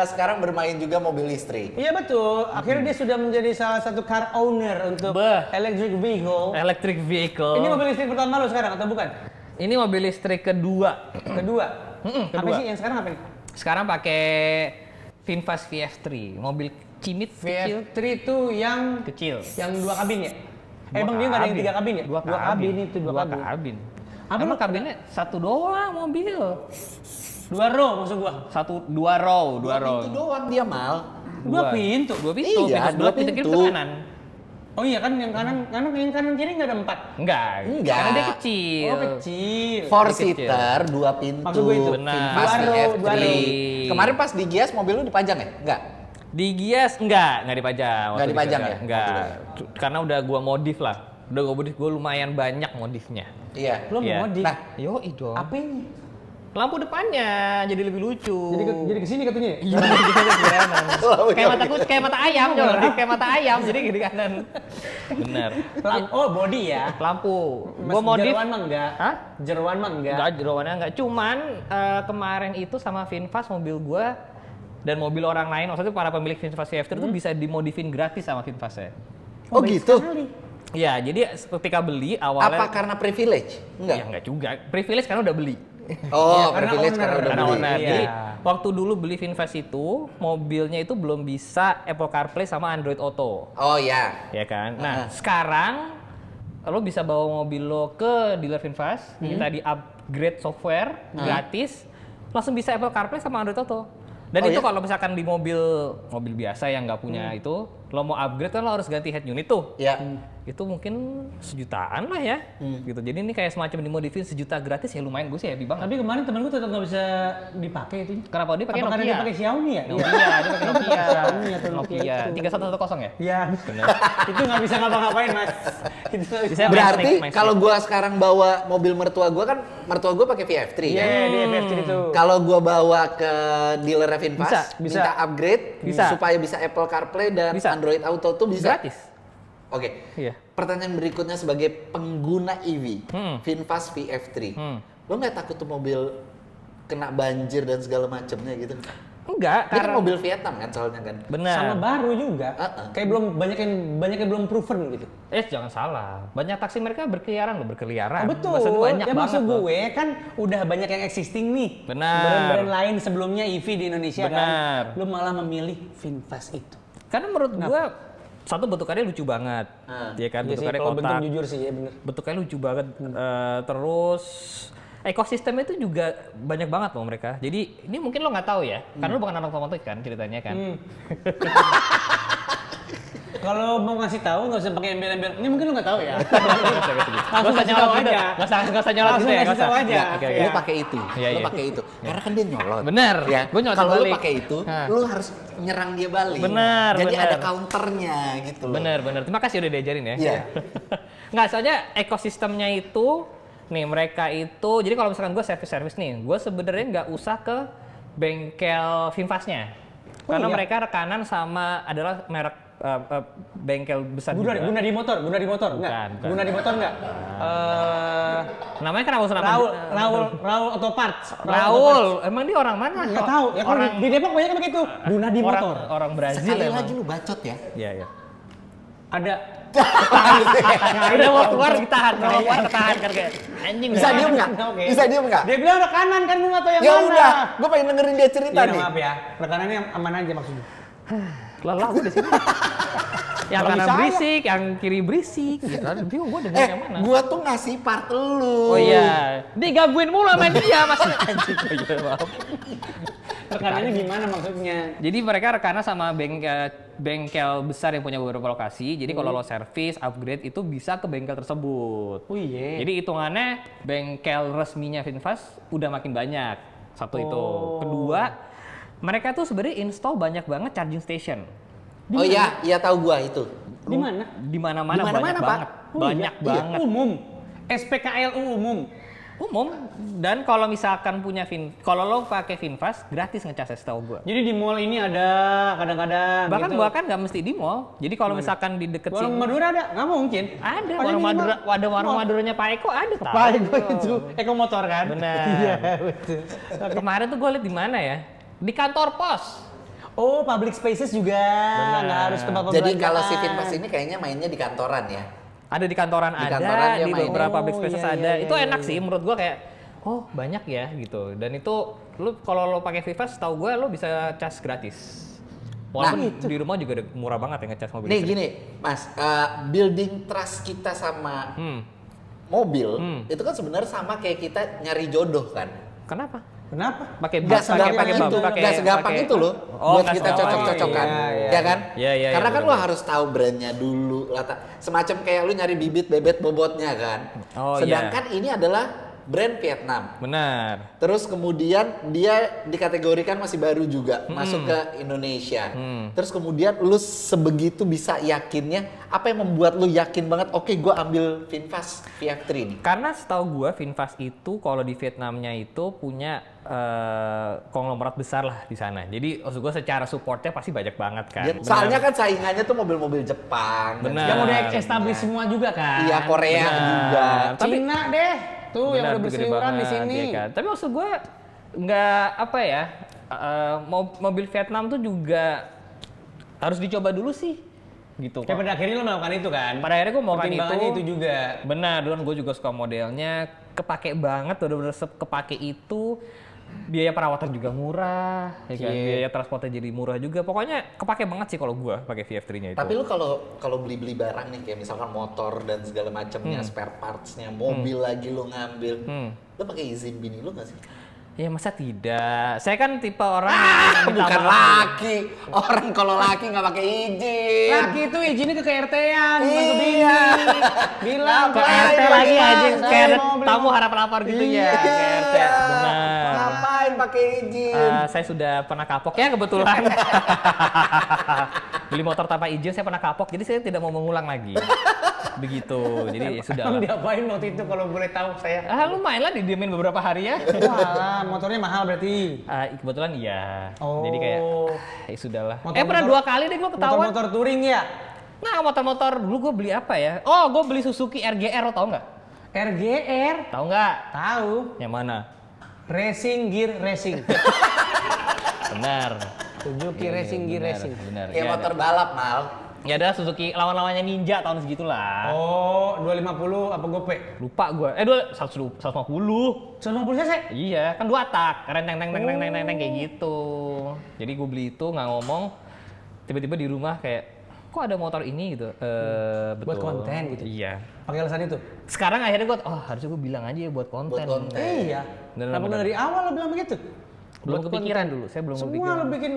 sekarang bermain juga mobil listrik. Iya betul. Akhirnya dia sudah menjadi salah satu car owner untuk Bah. electric vehicle. Electric vehicle. Ini mobil listrik pertama lu sekarang atau bukan? Ini mobil listrik kedua. Kedua. Apa kedua. sih yang sekarang apa nih? Sekarang pakai Finfast VF3, mobil cimit kecil. VF3 itu yang Kecil. dua kabin ya? Dua Emang dia nggak ada yang kabin. 3 kabin ya? Dua kabin itu dua kabin. Apa Emang lu- kabinnya satu doang mobil. 2 row maksud gua. Dua row. Pintu doang dia mal. Dua pintu. Dua pintu. Iya, pintu dua sebelah, pintu kiri, pintu. pintu kanan. Oh iya kan yang kanan kiri nggak ada 4. Enggak. Enggak. Karena dia kecil. Oh kecil. Four Dia kecil. seater, 2 pintu. Maksud gue itu. Benar. Finfast Dua row, VF3. dua row. Kemarin pas di Gias mobil lu dipajang ya? Enggak. Di Gias enggak dipajang. Nggak Waktu dipajang itu ya? Enggak. Waktu Karena udah gua modif lah. Udah gua modif, gua lumayan banyak modifnya. Iya. Lo Iya. mau modif. Nah, Yoi dong. Apa ini? Lampu depannya jadi lebih lucu. Jadi kesini katanya. Iya, jadi kanan. Oh, Kayak iya, mata kucing, kayak mata ayam, Jor. Kayak mata ayam, jadi gini kanan. Bener. Oh body ya. Lampu. Mas Gua modif. Jeroan mah enggak. Hah? Jeroan mah enggak. Enggak, jeroannya enggak. Cuman kemarin itu sama Finfast mobil gua dan mobil orang lain, maksudnya para pemilik Finfast VF3 itu bisa dimodifin gratis sama Finfast ya. Oh gitu? Iya, jadi ketika beli awalnya Apa karena privilege? Ya Enggak. enggak juga. Privilege karena udah beli. Oh, karena privilege owner. karena udah Karena beli. owner. Iya. Jadi waktu dulu beli VinFast itu mobilnya itu belum bisa Apple CarPlay sama Android Auto, Oh ya. ya kan? Nah sekarang lo bisa bawa mobil lo ke dealer VinFast, minta di upgrade software gratis, langsung bisa Apple CarPlay sama Android Auto. Dan Oh, itu ya? kalau misalkan di mobil biasa yang nggak punya itu, lo mau upgrade kan lo harus ganti head unit tuh. Ya. Itu mungkin sejutaan lah ya, gitu. Jadi ini kayak semacam dimodifin sejuta gratis ya lumayan, gue sih happy banget. Tapi kemarin temen gue tetap nggak bisa dipakai itu. Kenapa dia pakai Apa karena Nokia? dia pakai Xiaomi ya? Nokia, dia pakai Nokia. Xiaomi atau Nokia Nokia itu. 3110 ya? Iya. Itu nggak bisa ngapa-ngapain mas. Itu nggak bisa. Bisa Berarti main kalau gua sekarang bawa mobil mertua gua kan mertua gua pakai VF3 Iya kan. di FF3 itu. Kalau gua bawa ke dealer VinFast, Bisa. minta upgrade Bisa. supaya bisa Apple CarPlay dan Bisa. Android Auto tuh bisa. gratis. Oke. Iya. Pertanyaan berikutnya sebagai pengguna EV, VinFast VF3. Lo nggak takut tuh mobil kena banjir dan segala macamnya gitu? Enggak, Ini kan karena mobil Vietnam kan soalnya kan. benar. Sama baru juga. Uh-uh. Kayak belum banyak yang belum proven gitu. Jangan salah. Banyak taksi mereka berkeliaran loh, berkeliaran. Betul. Maksud banyak Ya banget maksud loh. gue kan udah banyak yang existing nih. Benar. Brand-brand lain sebelumnya EV di Indonesia Benar. kan. Lu malah memilih VinFast itu. Karena menurut gua satu bentukannya lucu banget. Iya kan, Iya sih, bentukannya kalau bentuk kotak. jujur sih ya bener. Bentuknya lucu banget. Terus ekosistemnya itu juga banyak banget loh mereka. Jadi ini mungkin lo nggak tahu ya, karena lo bukan anak otomotif kan ceritanya kan. Kalau mau ngasih tahu nggak usah pakai embel-embel. Ini mungkin lu nggak tahu ya. Langsung kasih tahu aja. Nggak usah nyolot gitu ya. Langsung kasih tahu aja. Oke, Iya. Lo pakai itu, Iya, lo iya. pakai itu. Karena kan dia nyolot. Bener. Ya. Gua nyolot Kalau lo balik. pakai itu, Hah. lo harus nyerang dia balik. Bener, Jadi bener. ada counternya gitu loh. Bener. Terima kasih udah diajarin ya. Iya. Nggak, soalnya ekosistemnya itu, nih mereka itu, jadi kalau misalkan gue servis nih, gue sebenarnya nggak usah ke bengkel VinFast-nya. Karena iya? mereka rekanan sama adalah merek bengkel besar Guna juga. di motor enggak? Bukan. Guna di motor enggak? Namanya kan Raul Raul Auto Parts. Raul, emang dia orang mana? Enggak tahu. Ya kalau orang di Depok banyak kan begitu. Guna di orang, motor. orang Brazil Sekali emang. lagi lu bacot ya. Iya. Ada Udah mau keluar ditahan, mau keluar ketahan kan kayak anjing. Bisa udah. diem nggak? Oke. Bisa diem nggak? Dia bilang rekanan kan, gua nggak tahu yang Ya mana. udah, gue pengen dengerin dia cerita Ya nih. maaf ya, rekanannya aman aja maksudnya. Lelah gue di sini. Yang Kalau kanan bisa berisik, yang kiri berisik. Gitu. Aduh, bingung gue dengerin yang mana. Gua tuh ngasih part lu. Oh iya, digangguin mulu sama dia masih anjing. Oh iya, maaf. Rekanannya gimana maksudnya? Jadi mereka rekanan sama bengkel besar yang punya beberapa lokasi. Jadi kalau lo servis, upgrade itu bisa ke bengkel tersebut. Oh iya. Jadi hitungannya bengkel resminya VinFast udah makin banyak. Satu itu. Kedua, mereka tuh sebenarnya install banyak banget charging station. Oh iya, iya tahu gua itu. Di mana? Di mana-mana Di mana-mana, banyak Pak. banget. Oh, Banyak iya. banget. Umum. SPKLU umum. Umum. Dan kalau misalkan punya kalau lo pakai VinFast gratis ngecas setahu gua. Jadi di mall ini ada kadang-kadang Bahkan gitu. bahkan nggak mesti di mall. Jadi kalau misalkan di deket Warung sini Madura ada? Nggak mungkin. ada Pasti warung di Madura, mall. ada warung Maduranya Pak Eko ada tau. Pak Eko itu Eko Motor kan? Benar. Iya betul. Kemarin tuh gue liat di mana ya? Di kantor pos. Oh, public spaces juga. Nggak harus tempat pembelanjaan. Jadi kalau si VinFast ini kayaknya mainnya di kantoran ya. Ada di kantoran Di ada, kantoran dia di main. beberapa public Oh, spaces iya, ada. iya, Itu iya, enak iya. sih menurut gua kayak oh banyak ya gitu. Dan itu lu kalau lo pakai VinFast tahu gua lo bisa cas gratis. Walaupun di rumah juga udah murah banget ya ngecas mobil. Nih listrik. gini, Mas, building trust kita sama Hmm. mobil itu kan sebenarnya sama kayak kita nyari jodoh kan. Kenapa? Kenapa? Pakai Nggak segampang pakai itu, bab, pakai- nggak segampang pakai- itu loh Oh, buat nggak kita segampang. cocok-cocokan, Iya, iya. ya kan? Iya, iya, Karena iya, kan lo bener-bener. harus tahu brandnya dulu, semacam kayak lu nyari bibit bebet bobotnya kan. Oh, Sedangkan ini adalah brand Vietnam. Benar. Terus kemudian dia dikategorikan masih baru juga masuk ke Indonesia. Terus kemudian lu sebegitu bisa yakinnya, apa yang membuat lu yakin banget? Oke, gue ambil VinFast VF3 nih. Karena setahu gua VinFast itu kalau di Vietnamnya itu punya konglomerat besar lah di sana. Jadi maksud gua secara supportnya pasti banyak banget kan. Dia- soalnya kan saingannya tuh mobil-mobil Jepang. dan Benar. Yang udah sebagainya. establish semua juga kan? Iya, Korea Benar. juga. Tapi- Cina deh. Tuh yang Benar, udah gede berseliweran di banget, sini. ya kan? Tapi maksud gue nggak apa ya, mobil Vietnam tuh juga harus dicoba dulu sih, gitu. Kayak pada akhirnya lo melakukan itu kan? Pada akhirnya gue mau kan Pertimbangannya itu juga. Benar, dan gue juga suka modelnya. kepake banget, bener-bener kepake itu. Biaya perawatan juga murah, ya kan? Biaya transportnya jadi murah juga. Pokoknya kepake banget sih kalau gua pakai VF3-nya itu. Tapi lu kalau beli barang nih kayak misalkan motor dan segala macamnya, spare parts-nya, mobil lagi lu ngambil. Lu pakai izin bini lu nggak sih? Ya masa tidak? Saya kan tipe orang yang minta Bukan maaf. laki. Orang kalau laki nggak pakai izin. Laki itu izinnya ke KRT-an, bukan ke bini. Bilang Ke Ngapain RT lagi pakai anjing, izin? kayak mau beli tamu harap lapar gitu ya. Iya. Ke RT, benar. Ngapain pakai izin? Saya sudah pernah kapok ya kebetulan. Beli motor tanpa izin saya pernah kapok, jadi saya tidak mau mengulang lagi. Begitu, jadi ya sudah. Emang diapain waktu itu kalau boleh tahu saya? Lumayan lah didiemin beberapa hari ya. Walah, motornya mahal berarti. Kebetulan iya. Oh. Jadi kayak ya sudahlah. Motor-motor- Pernah 2 kali deh gua ketahuan. Motor-motor touring ya? Nah, motor-motor dulu gue beli apa ya? Oh, gue beli Suzuki RGR, lo tau nggak? RGR? Tahu nggak? Tahu. Yang mana? Racing Gear Racing. Benar. Suzuki Racing Gear Benar, Racing. benar. Kayak Ya, motor balap, Mal. ya ada Suzuki lawan-lawannya Ninja tahun segitulah. Oh, 250 apa gope? Lupa gue. 150. 150 cc? Iya, kan 2 tak. Renteng kayak gitu. Jadi gue beli itu nggak ngomong. Tiba-tiba di rumah kayak kok ada motor ini gitu. Betul. Buat konten gitu? Iya. Pakai alasan itu? Sekarang akhirnya gue, harusnya gue bilang aja ya buat konten. Buat konten. Iya. Bener, Kenapa bener. nggak dari awal lo bilang begitu? Belum Buat kepikiran konten. dulu, saya belum Semua kepikiran. lo bikin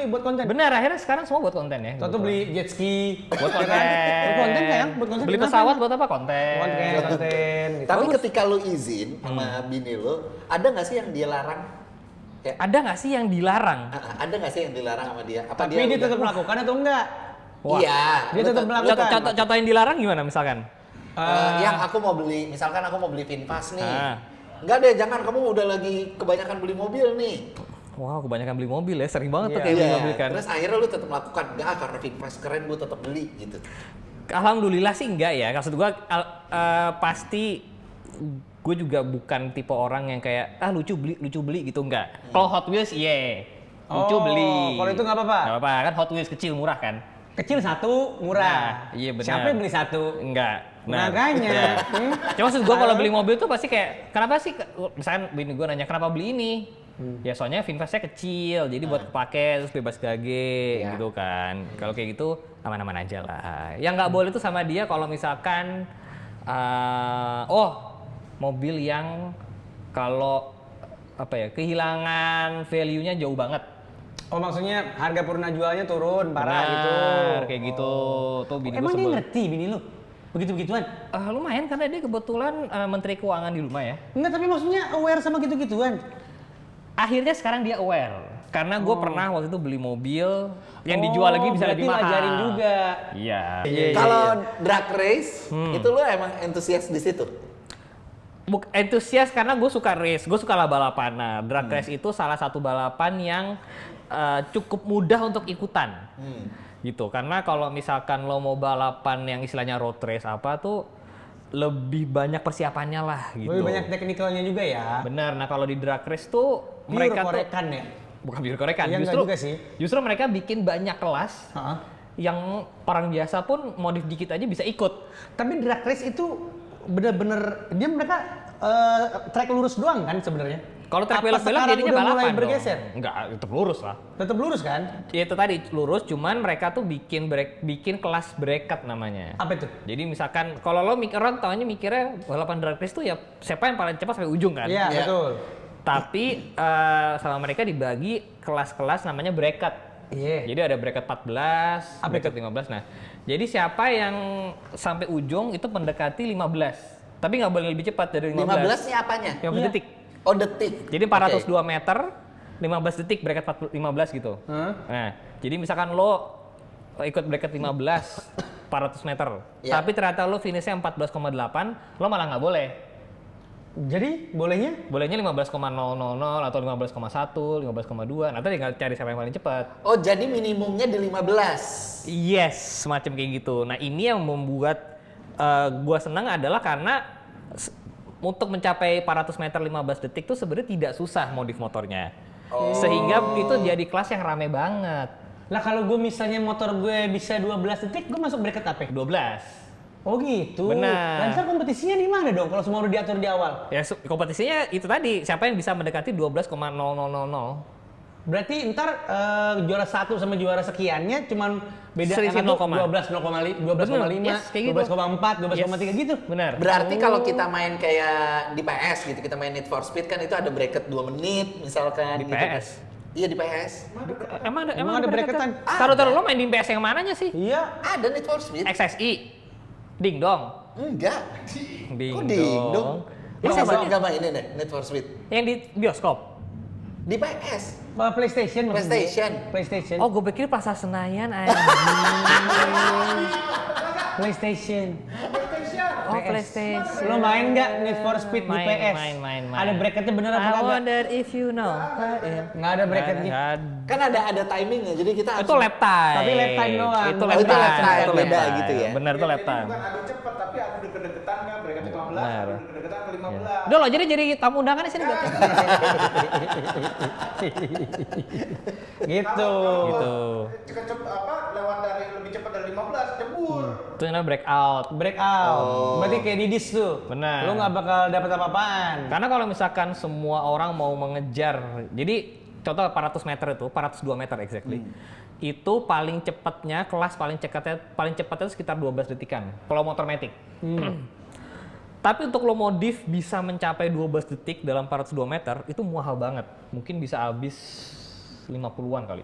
buat konten. Benar, akhirnya sekarang semua buat konten ya. Contoh beli jet ski. Buat ya konten. kan? Buat konten kan? Buat konten. Beli kenapa? pesawat buat apa? Konten. Konten. Gitu. Tapi ketika lu izin sama bini lu, ada nggak sih yang dia larang? Kayak, Ada nggak sih yang dilarang? ada nggak sih yang dilarang sama dia? Apa Tapi dia udah- tetap melakukan atau enggak? Wah. Iya. Dia lu tetap tet- melakukan. Contoh yang dilarang gimana misalkan? yang aku mau beli, misalkan aku mau beli VinFast nih. Ah. Enggak deh, jangan, kamu udah lagi kebanyakan beli mobil nih. Wow, kebanyakan beli mobil ya, sering banget tuh Iya. kayak beli Iya, mobil kan. terus akhirnya lu tetap melakukan, enggak karena VinFast keren gue tetap beli gitu. Alhamdulillah sih enggak ya. Maksud gua pasti gue juga bukan tipe orang yang kayak lucu beli gitu enggak. Kalau Hot Wheels iya. Lucu Oh, beli. kalau itu nggak apa-apa? Nggak apa-apa, kan Hot Wheels kecil murah kan? Kecil satu, murah. Nah, iya benar. Siapa yang beli satu? Enggak. Nah, Makanya. iya. Hmm? Cuma maksud gue kalau beli mobil tuh pasti kayak, kenapa sih, misalkan bini gue nanya, kenapa beli ini? Ya soalnya VinFast-nya kecil, jadi buat kepake, terus bebas gage, Ya. gitu kan. Kalau kayak gitu, aman-aman aja lah. Yang nggak boleh tuh sama dia kalau misalkan, mobil yang kalau, kehilangan value-nya jauh banget. Oh maksudnya harga purna jualnya turun parah Benar, gitu. kayak gitu. Tuh bini gue Emang dia sebel. ngerti bini lu? Begitu-begituan? Lumayan karena dia kebetulan menteri keuangan di rumah ya. Enggak, tapi maksudnya aware sama gitu-gituan. Akhirnya sekarang dia aware karena gue pernah waktu itu beli mobil yang dijual lagi bisa lebih mahal. Berarti ngajarin juga. Iya. Kalau drag race, itu lu emang entusias di situ? Entusias karena gue suka race, gue suka balapan. Nah, drag race itu salah satu balapan yang cukup mudah untuk ikutan. Gitu. Karena kalau misalkan lo mau balapan yang istilahnya road race apa tuh lebih banyak persiapannya lah gitu. Lebih banyak teknikalnya juga ya. Bener. Nah, kalau di drag race tuh mereka tuh korekan ya. bukan biar korekan, Iya, enggak justru juga sih. justru mereka bikin banyak kelas Heeh. yang orang biasa pun modif dikit aja bisa ikut. Tapi drag race itu bener-bener mereka track lurus doang kan sebenarnya? Kalau track Apa belok-belok sekarang jadinya udah mulai balapan bergeser? dong. Enggak, tetap lurus lah. Tetap lurus kan? Ya itu tadi lurus, cuman mereka tuh bikin kelas bracket namanya. Apa itu? Jadi misalkan kalau lo orang taunya mikirnya balapan drag race tuh ya siapa yang paling cepat sampai ujung kan. Iya, Iya. betul. Tapi sama mereka dibagi kelas-kelas namanya bracket. Iya. Jadi ada bracket 14, Apa bracket 15. Nah, jadi siapa yang sampai ujung itu mendekati 15. Tapi nggak boleh lebih cepat dari 15. 15-nya apanya? 15 Iya. detik. Oh, detik. Jadi 402 meter, 15 detik bracket 15 gitu. Hah? Nah, jadi misalkan lo ikut bracket 15, 400 meter. Iya. Tapi ternyata lo finishnya 14,8, lo malah nggak boleh. Jadi bolehnya? Bolehnya 15,000 atau 15,1, 15,2. Nah, tadi tinggal cari siapa yang paling cepat. Oh, jadi minimumnya di 15. Yes, semacam kayak gitu. Nah, ini yang membuat gua senang adalah karena untuk mencapai 400 meter 15 detik tuh sebenarnya tidak susah modif motornya. Sehingga itu jadi kelas yang rame banget. Lah kalau gue misalnya motor gue bisa 12 detik, gue masuk bracket apa? 12. Oh gitu. Benar. Lancar kompetisinya di mana dong kalau semua udah diatur di awal? Ya kompetisinya itu tadi, siapa yang bisa mendekati 12,0000. Berarti ntar juara 1 sama juara sekiannya cuman beda Selisih 0, 12,5, yes, kayak gitu. 12,4, 12,3 gitu. Benar. Berarti kalau kita main kayak di PS gitu, kita main Need for Speed kan itu ada bracket 2 menit misalkan Di gitu. PS? Iya di PS. Emang ada bracketan? Taruh lo main di PS yang mananya sih? Iya. Ada Need for Speed. XSI. Ding dong. Enggak. Ding Kok dong? Lu Masa sih? nggak mainin deh Need for Speed? Yang di bioskop. Di PS. PlayStation maksud PlayStation. gue. PlayStation. Oh, gue pikir Plaza Senayan anjing. PlayStation. Oh, PS. PlayStation. Lo main nggak Need for Speed di Main, PS? main. Ada bracketnya bener apa I kagak? wonder if you know. Nggak ada bracketnya. Nggak ada. Kan ada timingnya, jadi kita harus. Itu lap time. Tapi lap time doang. Itu Oh, lap itu time. lap time, Itu lap beda time. gitu ya. Bener itu lap time. Bukan adu cepet, tapi adu deket-deketan kan, bracket 15, Benar. adu deket-deketan ke 15. Udah lo jadi tamu undangan di sini berarti. Gitu. Gitu. Lewat dari lebih cepat dari 15, jebur. Itu namanya breakout. Breakout. Berarti kayak di dis tuh. Benar. Lo nggak bakal dapet apa-apaan. Karena kalau misalkan semua orang mau mengejar, jadi contoh 400 meter itu, 402 meter exactly. Itu paling cepatnya, kelas paling cepatnya itu sekitar 12 detikan. Kalau motor matic. Tapi untuk lo modif bisa mencapai 12 detik dalam 402 meter, itu mahal banget. Mungkin bisa habis 50-an kali.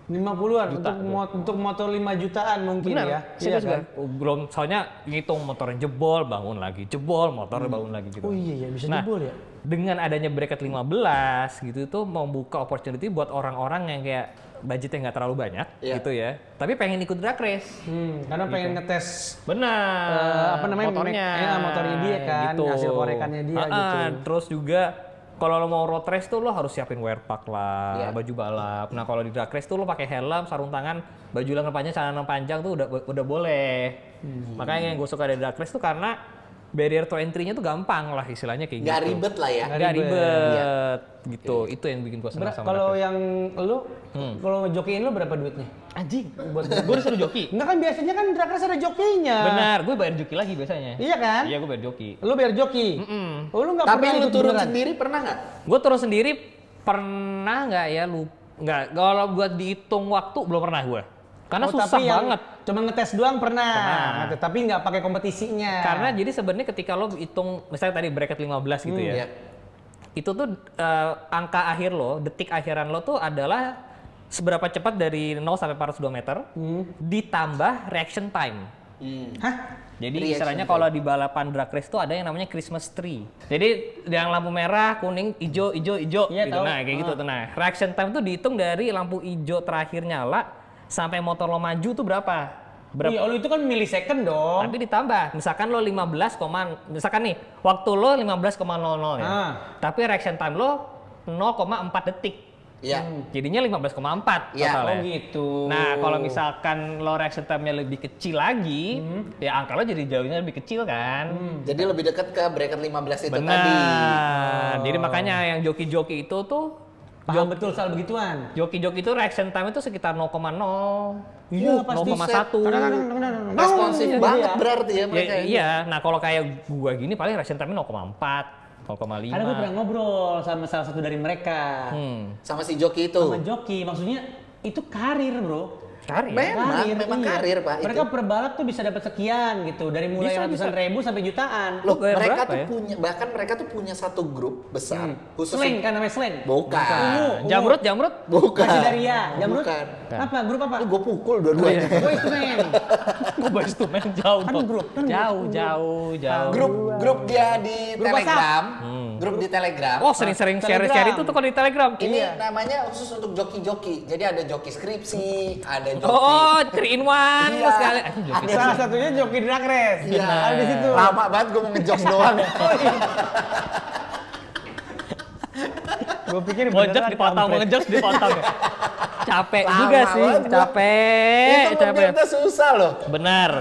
50-an Juta, untuk motor 5 jutaan mungkin Benar, ya. serius Iya kan? Belum, soalnya ngitung motornya jebol, bangun lagi, jebol, motornya bangun lagi gitu. Oh iya, bisa Nah, jebol ya. dengan adanya bracket 15 gitu itu membuka opportunity buat orang-orang yang kayak budgetnya nggak terlalu banyak Iya. gitu ya, tapi pengen ikut drag race. Karena pengen ngetes Benar. apa namanya, motornya, motornya dia kan, hasil korekannya dia gitu. Terus juga kalau lo mau road race tuh lo harus siapin wear pack lah, Iya. baju balap. Nah kalau di drag race tuh lo pakai helm, sarung tangan, baju lengan panjang, celana panjang tuh udah boleh. Makanya yang gue suka dari drag race tuh karena barrier to entry-nya tuh gampang lah istilahnya kayak Nggak gitu. ribet lah ya. Nggak ribet Iya. gitu. Itu yang bikin gue senang sama Kalau drag race. yang lu, kalau ngejokiin lu berapa duitnya? Anjing, gue disuruh joki. Enggak kan biasanya kan drag race ada jokinya. Benar, gue bayar joki lagi biasanya. Iya kan? Iya, gue bayar joki. Lu biar joki. Oh, lu nggak Tapi pernah lu ikut turun beneran? sendiri pernah nggak? Gue turun sendiri pernah nggak ya? Nggak. Kalau buat dihitung waktu belum pernah gue. Karena Oh, susah tapi yang banget. Cuma ngetes doang pernah. Pernah. Tapi nggak pakai kompetisinya. Karena jadi sebenarnya ketika lo hitung, misalnya tadi bracket 15 gitu ya. Iya. Itu tuh angka akhir lo, detik akhiran lo tuh adalah seberapa cepat dari 0 sampai 402 meter ditambah reaction time. Hah? Jadi Reaction istilahnya time. kalau di balapan drag race tuh ada yang namanya Christmas tree. Jadi yang lampu merah, kuning, hijau, hijau, hijau. Iya, gitu. tahu. Nah kayak gitu tuh. Nah reaction time tuh dihitung dari lampu hijau terakhir nyala sampai motor lo maju tuh berapa? Iya, lu itu kan millisecond dong. Tapi ditambah, misalkan lo 15, misalkan nih waktu lo 15,00 ya. Tapi reaction time lo 0,4 detik. Iya. Jadinya 15,4 Iya. totalnya. Oh gitu. Nah, kalau misalkan lo reaction time-nya lebih kecil lagi, ya angka lo jadi jauhnya lebih kecil kan. Jadi lebih dekat ke bracket 15 itu Benar. tadi. Jadi makanya yang joki-joki itu tuh Paham betul soal begituan. joki-joki itu reaction time itu sekitar 0,0. Iya, pas di set. 0,1. Responsif Iya, banget iya. berarti ya mereka ini. Iya, nah kalau kayak gua gini paling reaction time 0,4, 0,5. Karena gue pernah ngobrol sama salah satu dari mereka. Sama si joki itu. Sama joki, maksudnya itu karir bro. Karir. Memang karir, Pak, Mereka itu. per balap tuh bisa dapat sekian gitu, dari mulai Bisa, ratusan ribu sampai jutaan. Loh, bayar mereka berapa tuh ya? punya, bahkan mereka tuh punya satu grup besar khusus. Slang kan namanya slang. Bukan. Jamrut. Bukan. Daria, Jamrut. Bukan. Apa? Grup apa? Gue pukul dua-duanya. Gue itu men. Gue bahas tuh main jauh Kan dong. grup, kan Jauh. Grup dia di Grup Telegram. Grup di Telegram. Oh sering-sering share itu tuh kalau di Telegram. Ini namanya khusus untuk joki-joki. Jadi ada joki skripsi, ada joki. Oh, 3 in 1 Iya. sekali. Joki. Ada Salah satunya joki drag race. Iya. Ada di situ. Lama banget gue mau ngejok doang. Gue pikir Ngejok beneran dipotong, kampret. ngejok dipotong. Capek Lama juga sih, banget gua. capek. Itu mobil kita susah loh. Benar.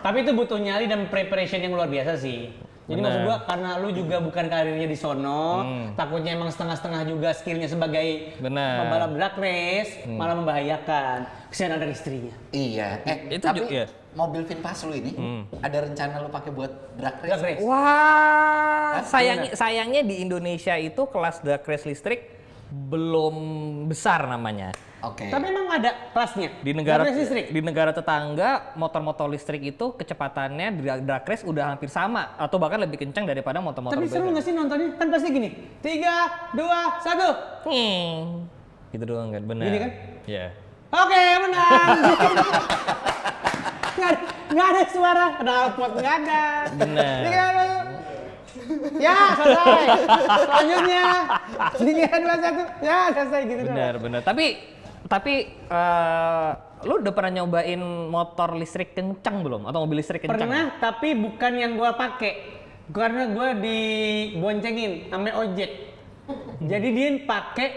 Tapi itu butuh nyali dan preparation yang luar biasa sih. Jadi Bener. maksud gua karena lu juga bukan karirnya di sono, takutnya emang setengah-setengah juga skillnya sebagai Bener. pembalap drag race, malah membahayakan. Kesian ada istrinya. Iya. Itu Tapi iya. mobil VinFast lu ini ada rencana lu pakai buat drag race? Drag race. Wah, Hah? sayangnya di Indonesia itu kelas drag race listrik belum besar namanya. Oke. Tapi emang ada kelasnya. Di negara Drag race listrik. di negara tetangga motor-motor listrik itu kecepatannya di drag race udah hampir sama atau bahkan lebih kencang daripada motor-motor Tapi seru biasa. nggak sih nontonnya? Kan pasti gini. 3, 2, 1. Gitu doang kan, benar. Gini kan? Iya. Oke, menang. Nggak ada suara, knalpot nggak ada. Bener. Tiga, ya selesai. Selanjutnya 3, 2, 1. Ya selesai gitu doang. Benar. Tapi lu udah pernah nyobain motor listrik kencang belum? Atau mobil listrik kencang? Pernah, tapi bukan yang gua pakai. Karena gua diboncengin sama ojek. Jadi dia pakai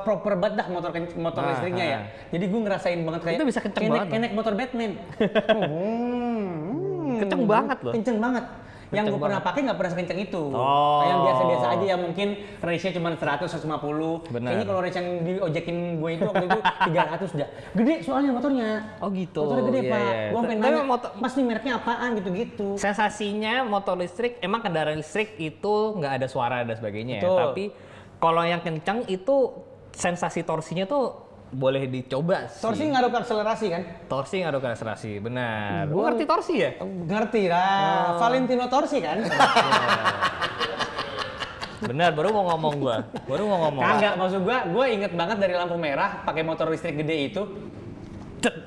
proper banget dah motor listriknya ya. Jadi gua ngerasain banget kayak Itu bisa kenceng banget, kenek motor Batman. Kenceng banget loh. Kenceng banget. Yang Kenceng gue pernah pakai nggak pernah sekenceng itu. Oh. Kayak yang biasa-biasa aja yang mungkin race-nya cuma 100, 150. Benar. Kayaknya kalau race yang diojekin gue itu waktu itu 300 dah. Gede soalnya motornya. Oh gitu. Motornya gede Iya, Pak. iya. Gue pengen Tapi nanya, Mas nih mereknya apaan gitu-gitu. Sensasinya motor listrik, emang kendaraan listrik itu nggak ada suara dan sebagainya ya. Betul. Tapi kalau yang kencang itu sensasi torsinya tuh boleh dicoba sih. Torsi ngaruh ke akselerasi kan? Torsi ngaruh ke akselerasi, benar. Lu ngerti torsi ya? Ngerti lah. Valentino Torsi kan? Benar, baru mau ngomong gua. Kagak, maksud gue inget banget dari lampu merah pakai motor listrik gede itu.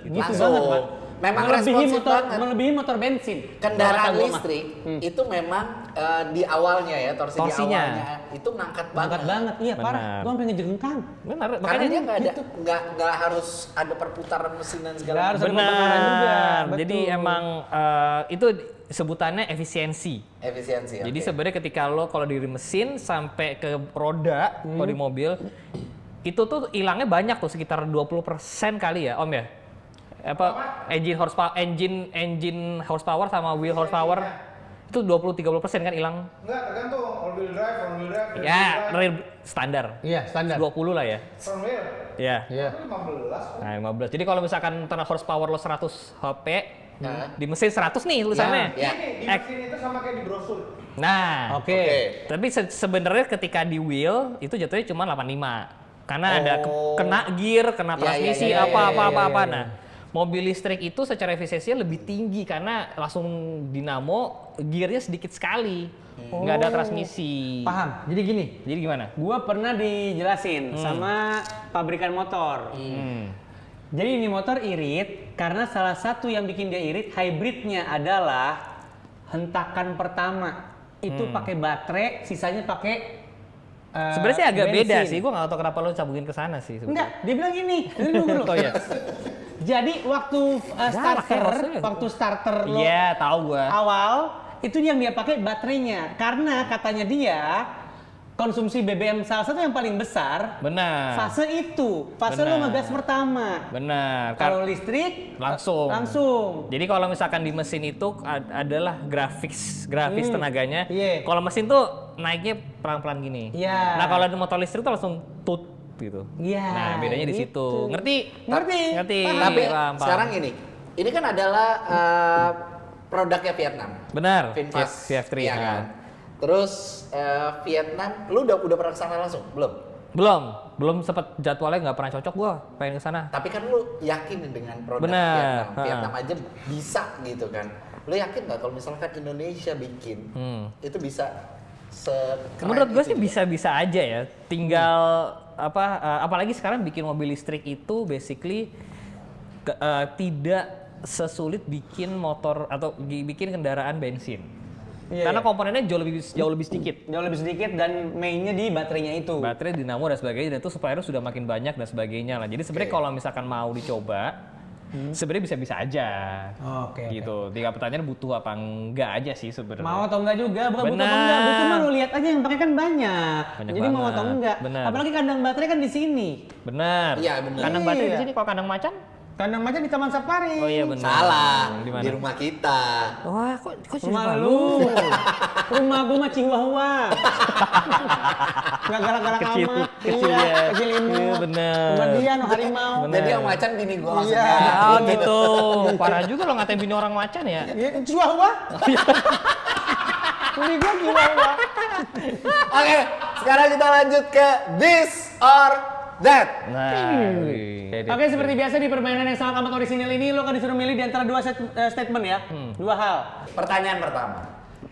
Gitu Langsung. banget, Pak. Memang Melebihi responsif motor, banget. melebihi motor bensin. Kendaraan Kata gua mah. listrik itu memang di awalnya ya, torsi di Torsinya. awalnya itu ngangkat banget. Angkat banget, iya Benar. parah. Gue sampai ngejengkang. Benar, Karena makanya dia nggak ada, gitu. nggak harus ada perputaran mesin dan segala Nggak harus macam. ada perputaran juga, benar. Jadi betul. emang itu sebutannya efisiensi. Efisiensi. Jadi oke. sebenarnya ketika lo kalau dari mesin sampai ke roda kalau di mobil itu tuh hilangnya banyak tuh sekitar 20% kali ya Om ya. Apa engine horsepower sama wheel horsepower itu 20-30% kan hilang. Enggak, tergantung. All wheel drive, front wheel drive, rear wheel Ya, drive. real standar. Iya, standar. 20 lah ya. Front wheel. Ya. Iya. 15. Nah, 15. Jadi kalau misalkan total horsepower lo 100 HP, Nah. di mesin 100 nih tulisannya. Ya. Ini di Ek- mesin itu sama kayak di brosur. Nah, Oke. tapi sebenarnya ketika di wheel itu jatuhnya cuma 85. Karena ada Oh. kena gear, kena Ya, transmisi, ya, ya, apa. ya. Nah, mobil listrik itu secara efisiensinya lebih tinggi karena langsung dinamo, gearnya sedikit sekali. Nggak ada transmisi. Paham. Jadi gini, Jadi gimana? gua pernah dijelasin sama pabrikan motor. Jadi ini motor irit karena salah satu yang bikin dia irit hybridnya adalah hentakan pertama itu pakai baterai, sisanya pakai Sebenarnya sih agak beda bensin. sih. Gue nggak tahu kenapa lo cabungin ke sana sih. sebenarnya. Enggak, dia bilang gini. Dengerin dulu. Oh iya. Jadi waktu maksudnya. starter lo Iya, tahu gua. awal itu yang dia pakai baterainya karena katanya dia konsumsi BBM salah satu yang paling besar Benar. fase itu, fase lo Benar. ngegas pertama. Benar. Kalau listrik langsung. langsung. Jadi kalau misalkan di mesin itu adalah grafis tenaganya. Iya. Kalau mesin tuh naiknya pelan-pelan gini. Iya. Nah kalau di motor listrik tuh langsung tut gitu. Iya, Nah bedanya di situ. gitu. Ngerti? Ngerti. Ngerti. Paham. Tapi Paham. sekarang ini kan adalah produknya Vietnam. Benar. VinFast. VF3. Iya ya. kan. Terus Vietnam, lu udah pernah kesana langsung? Belum. Belum sempet jadwalnya nggak pernah cocok gua pengen ke sana. Tapi kan lu yakin dengan produk Benar. Vietnam. Ha. Vietnam aja bisa gitu kan. Lu yakin nggak kalau misalkan Indonesia bikin itu bisa sekeren Menurut gue itu sih juga? bisa-bisa aja ya. Tinggal apalagi sekarang bikin mobil listrik itu basically tidak sesulit bikin motor atau bikin kendaraan bensin. Iya, Karena iya. komponennya jauh lebih sedikit. Jauh lebih sedikit dan mainnya di baterainya itu. Baterai, dinamo dan sebagainya, dan itu suppliernya sudah makin banyak dan sebagainya lah. Jadi sebenarnya kalau misalkan mau dicoba, sebenarnya bisa-bisa aja. Oke, Gitu. Tinggal pertanyaan butuh apa enggak aja sih sebenarnya. Mau atau enggak juga, bukan butuh atau Benar. enggak, butuh mah lu lihat aja yang pakai kan banyak. Banyak Jadi mau banget. atau enggak. Benar. Apalagi kandang baterai kan di sini. Benar. Iya, benar. Kandang baterai di Iya. sini, kalau kandang macan Kandang macan di Taman Safari. Oh iya benar. Salah, Di mana? di rumah kita. Wah, kok jadi Rumah malu? lu. Rumah gua mah Chihuahua. Nggak galak-galak Kecil, amat. kecil Iya, ya. kecil imut. Iya, bener. Rumah dia no harimau. Bener. Jadi yang macan bini gua Iya. maksudnya. Oh gitu. Parah juga lo ngatain bini orang macan ya. Iya, Chihuahua. Ini gua Chihuahua. Oke, sekarang kita lanjut ke this or that. Nah, Oke, seperti biasa di permainan yang sangat amat orisinil ini lo akan disuruh milih di antara dua statement ya. Dua hal. Pertanyaan pertama.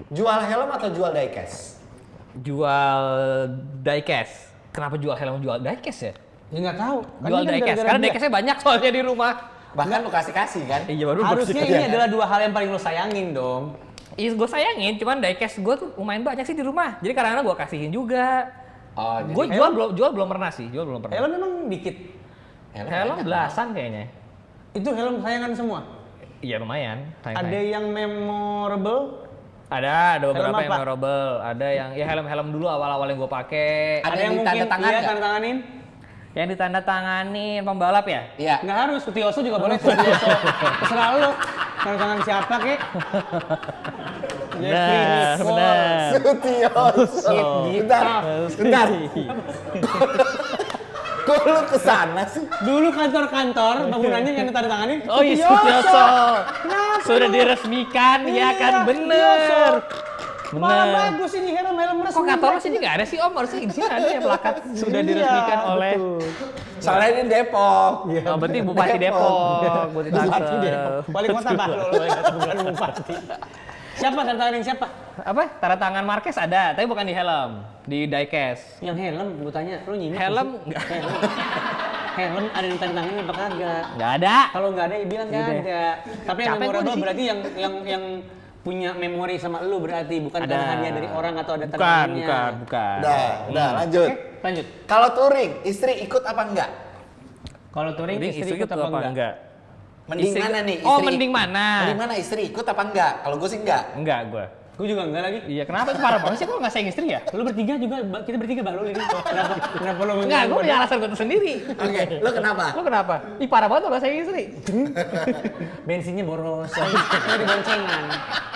Jual helm atau jual diecast? Jual diecast. Kenapa jual helm jual diecast ya? Ya nggak tahu. Kan Jual ini kan diecast. gara-gara Karena dia. diecastnya banyak soalnya di rumah. Bahkan lu kasih-kasih kan? Iya baru Harusnya ini adalah dua hal yang paling lo sayangin dong. Iya gue sayangin, cuman diecast gue tuh lumayan banyak sih di rumah. Jadi kadang-kadang gue kasihin juga. Oh, jadi Gue jual belum pernah sih, jual belum pernah. Helm memang dikit. Helm banyak. belasan kayaknya. Itu helm sayangan semua. Iya lumayan. Ada yang memorable. Ada beberapa Helm yang apa? memorable. Ada yang ya helm-helm dulu awal-awal yang gue pakai. Ada Ada yang yang mungkin ditanda tangan iya nggak? tanda tanganin. Yang ditandatanganin pembalap ya? Iya. Nggak harus, Sutioso juga boleh. Sutioso. Terserah lo. Tanda tangan siapa kek? Benar, benar. Sutioso. Bentar, bentar. Kok lu kesana sih? Dulu kantor-kantor bangunannya yang tanda tanganin. Oh iya Sutioso. Kenapa Sudah lu? diresmikan ya kan Iya, bener. Malah Bener. bagus ini helm resmi. Kok kantor lo sini nggak ada sih Om? Harusnya di sini ada ya plakat sudah Iya, diresmikan oleh. Soalnya ini Depok. Oh berarti Bupati Depok, Bupati Bupati Tangsel. Depok. Wali kota Bahlul, bukan bupati. Siapa tanda tanganin siapa? Apa? Tanda tangan Marquez ada, tapi bukan di helm, di diecast. Yang helm, gue tanya, lu nyimak Helm nggak sih? nggak. Helm ada yang tanda tanganin apa kagak? Nggak ada. Kalau nggak ada, ya bilang nggak Udah. ada. Tapi yang Capek gua memorable di sini. berarti yang punya memori sama lu berarti, bukan Ada. karena hadiah dari orang atau ada tanda Bukan, tangannya. bukan. Udah, lanjut. Oke, lanjut. Kalau touring, istri ikut apa enggak? Kalau touring Jadi istri ikut apa enggak? Mending Istri- mana nih? Oh, mending mana? Mending mana istri ikut apa enggak? Kalau gue sih enggak. Enggak gua. Gue juga enggak lagi. Iya, kenapa itu parah banget sih? Kok nggak sayang istri ya? Lu bertiga juga, kita bertiga Bahlul ini. Kenapa lu Enggak, gua punya alasan gua sendiri. Oke, lu kenapa? Lu kenapa? Ih parah banget lo nggak sayang istri. Bensinnya boros. Lu di boncengan.